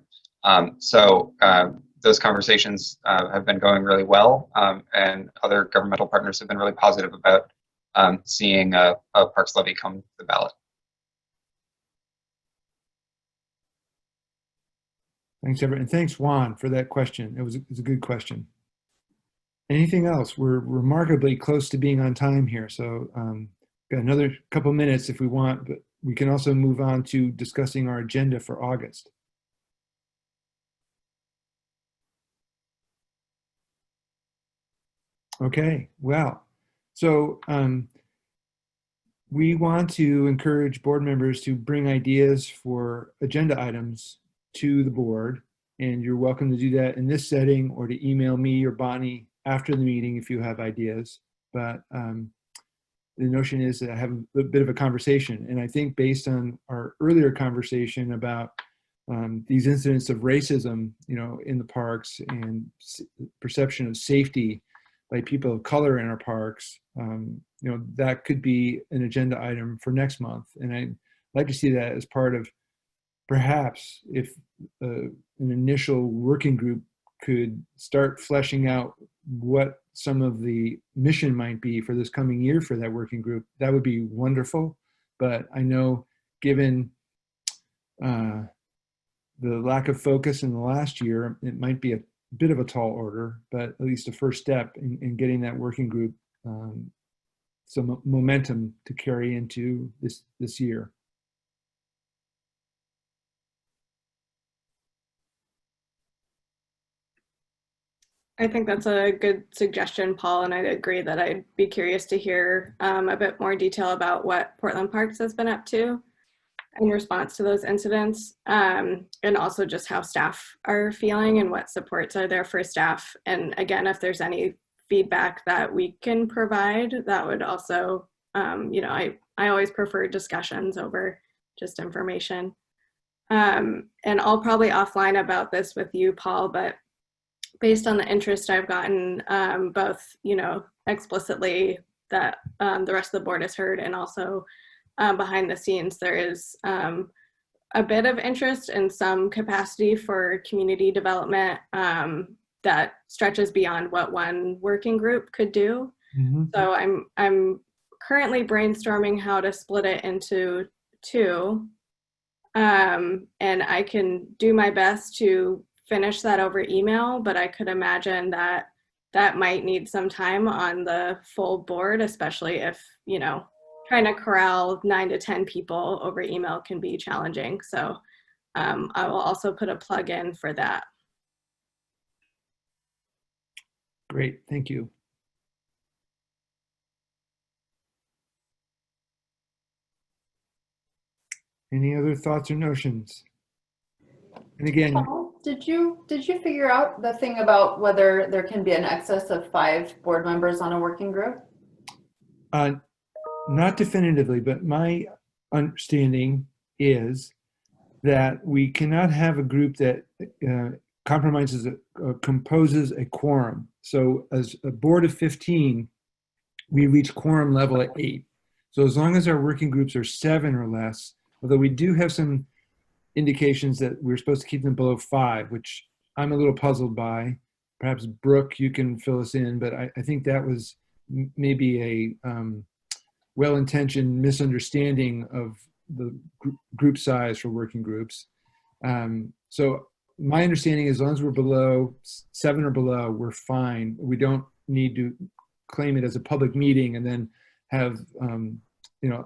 So those conversations have been going really well, and other governmental partners have been really positive about seeing a parks levy come to the ballot. Thanks, Everett. And thanks, Juan, for that question. It was a good question. Anything else? We're remarkably close to being on time here. So got another couple minutes if we want, but we can also move on to discussing our agenda for August. Okay, well, so we want to encourage board members to bring ideas for agenda items to the board, and you're welcome to do that in this setting or to email me or Bonnie after the meeting if you have ideas. But the notion is to have a bit of a conversation, and I think based on our earlier conversation about these incidents of racism, in the parks and perception of safety by people of color in our parks, that could be an agenda item for next month. And I'd like to see that as part of, perhaps, if an initial working group could start fleshing out what some of the mission might be for this coming year for that working group, that would be wonderful. But I know, given the lack of focus in the last year, it might be a bit of a tall order, but at least a first step in getting that working group some momentum to carry into this year. I think that's a good suggestion, Paul, and I'd agree that I'd be curious to hear a bit more detail about what Portland Parks has been up to in response to those incidents, and also just how staff are feeling and what supports are there for staff. And again, if there's any feedback that we can provide, that would also, I always prefer discussions over just information. And I'll probably offline about this with you, Paul, but based on the interest I've gotten, both, explicitly that the rest of the board has heard, and also behind the scenes, there is a bit of interest in some capacity for community development that stretches beyond what one working group could do. So I'm currently brainstorming how to split it into two. And I can do my best to finish that over email, but I could imagine that that might need some time on the full board, especially if, you know, trying to corral 9 to 10 people over email can be challenging. So I will also put a plug in for that. Great, thank you. Any other thoughts or notions? And again, Paul, did you figure out the thing about whether there can be an excess of 5 board members on a working group? not definitively, but my understanding is that we cannot have a group that composes a quorum. So as a board of 15, we reach quorum level at 8. So as long as our working groups are 7 or less, although we do have some indications that we're supposed to keep them below 5, which I'm a little puzzled by. Perhaps Brooke, you can fill us in, but I think that was maybe a well-intentioned misunderstanding of the group size for working groups. So my understanding is as long as we're below 7 or below, we're fine. We don't need to claim it as a public meeting and then have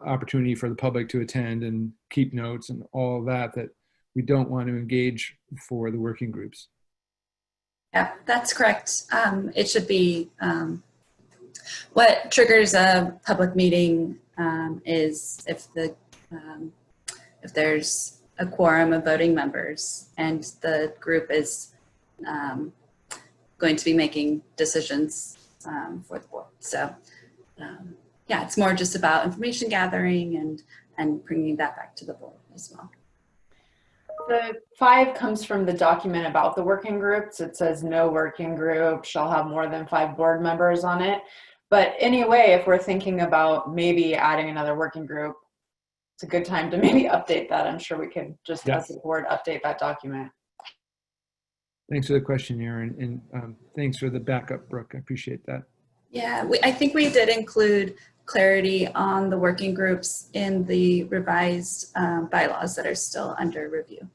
opportunity for the public to attend and keep notes and all that we don't want to engage for the working groups. Yeah, that's correct. It should be what triggers a public meeting is if there's a quorum of voting members and the group is going to be making decisions for the board. So yeah, it's more just about information gathering and bringing that back to the board as well. The 5 comes from the document about the working groups. It says no working group shall have more than 5 board members on it. But anyway, if we're thinking about maybe adding another working group, it's a good time to maybe update that. I'm sure we could just as a board update that document. Thanks for the question, Erin, and thanks for the backup, Brooke. I appreciate that. Yeah, I think we did include clarity on the working groups in the revised bylaws that are still under review.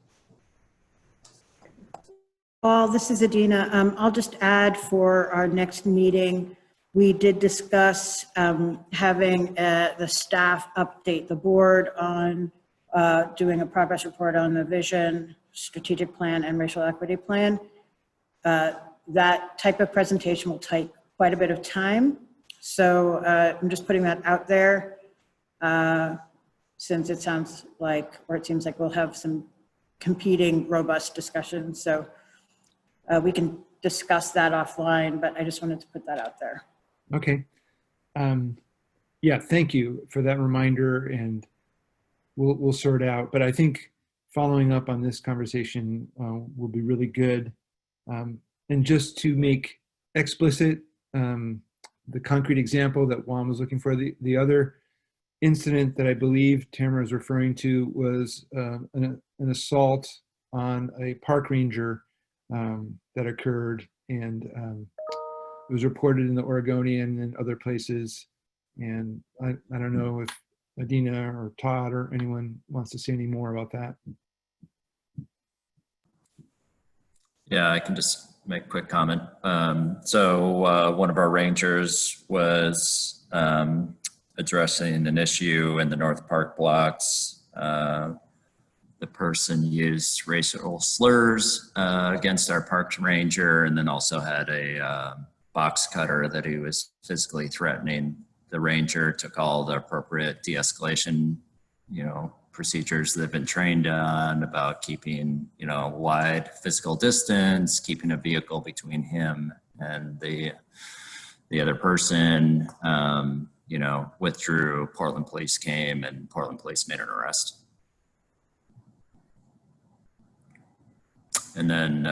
Paul, this is Adina. I'll just add for our next meeting, we did discuss having the staff update the board on doing a progress report on the vision, strategic plan, and racial equity plan. That type of presentation will take quite a bit of time. So I'm just putting that out there since it sounds like, or it seems like we'll have some competing robust discussions. So we can discuss that offline, but I just wanted to put that out there. Okay. Yeah, thank you for that reminder, and we'll sort out. But I think following up on this conversation will be really good. And just to make explicit the concrete example that Juan was looking for, the other incident that I believe Tamara is referring to was an assault on a park ranger that occurred, and it was reported in the Oregonian and other places. And I don't know if Adina or Todd or anyone wants to say any more about that. Yeah, I can just make a quick comment. So one of our rangers was addressing an issue in the North Park blocks. The person used racial slurs against our park ranger, and then also had a box cutter that he was physically threatening. The ranger took all the appropriate de-escalation, procedures that have been trained on about keeping, wide physical distance, keeping a vehicle between him and the other person, withdrew. Portland police came and Portland police made an arrest. And then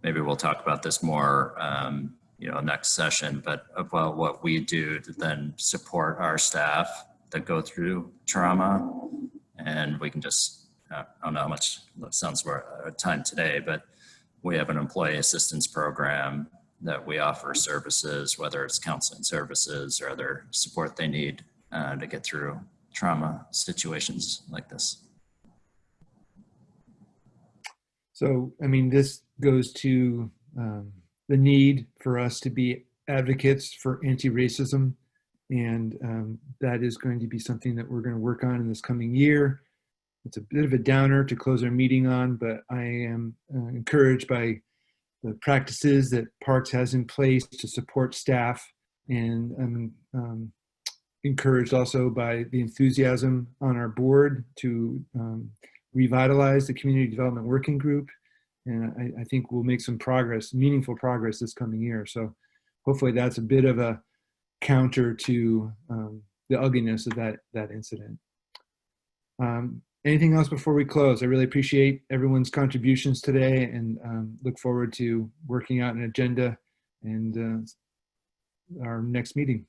maybe we'll talk about this more, next session, but about what we do to then support our staff that go through trauma. And we can just I don't know how much sounds for our time today, but we have an employee assistance program that we offer services, whether it's counseling services or other support they need to get through trauma situations like this. So, I mean, this goes to the need for us to be advocates for anti-racism. And that is going to be something that we're going to work on in this coming year. It's a bit of a downer to close our meeting on, but I am encouraged by the practices that Parks has in place to support staff, and I'm encouraged also by the enthusiasm on our board to revitalize the Community Development Working Group. And I think we'll make some progress, meaningful progress this coming year. So hopefully that's a bit of a counter to the ugliness of that incident. Anything else before we close? I really appreciate everyone's contributions today, and look forward to working out an agenda and our next meeting.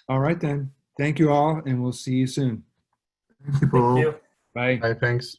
All right then. Thank you all, and we'll see you soon. Thank you, Paul. Thank you. Bye. Bye, thanks.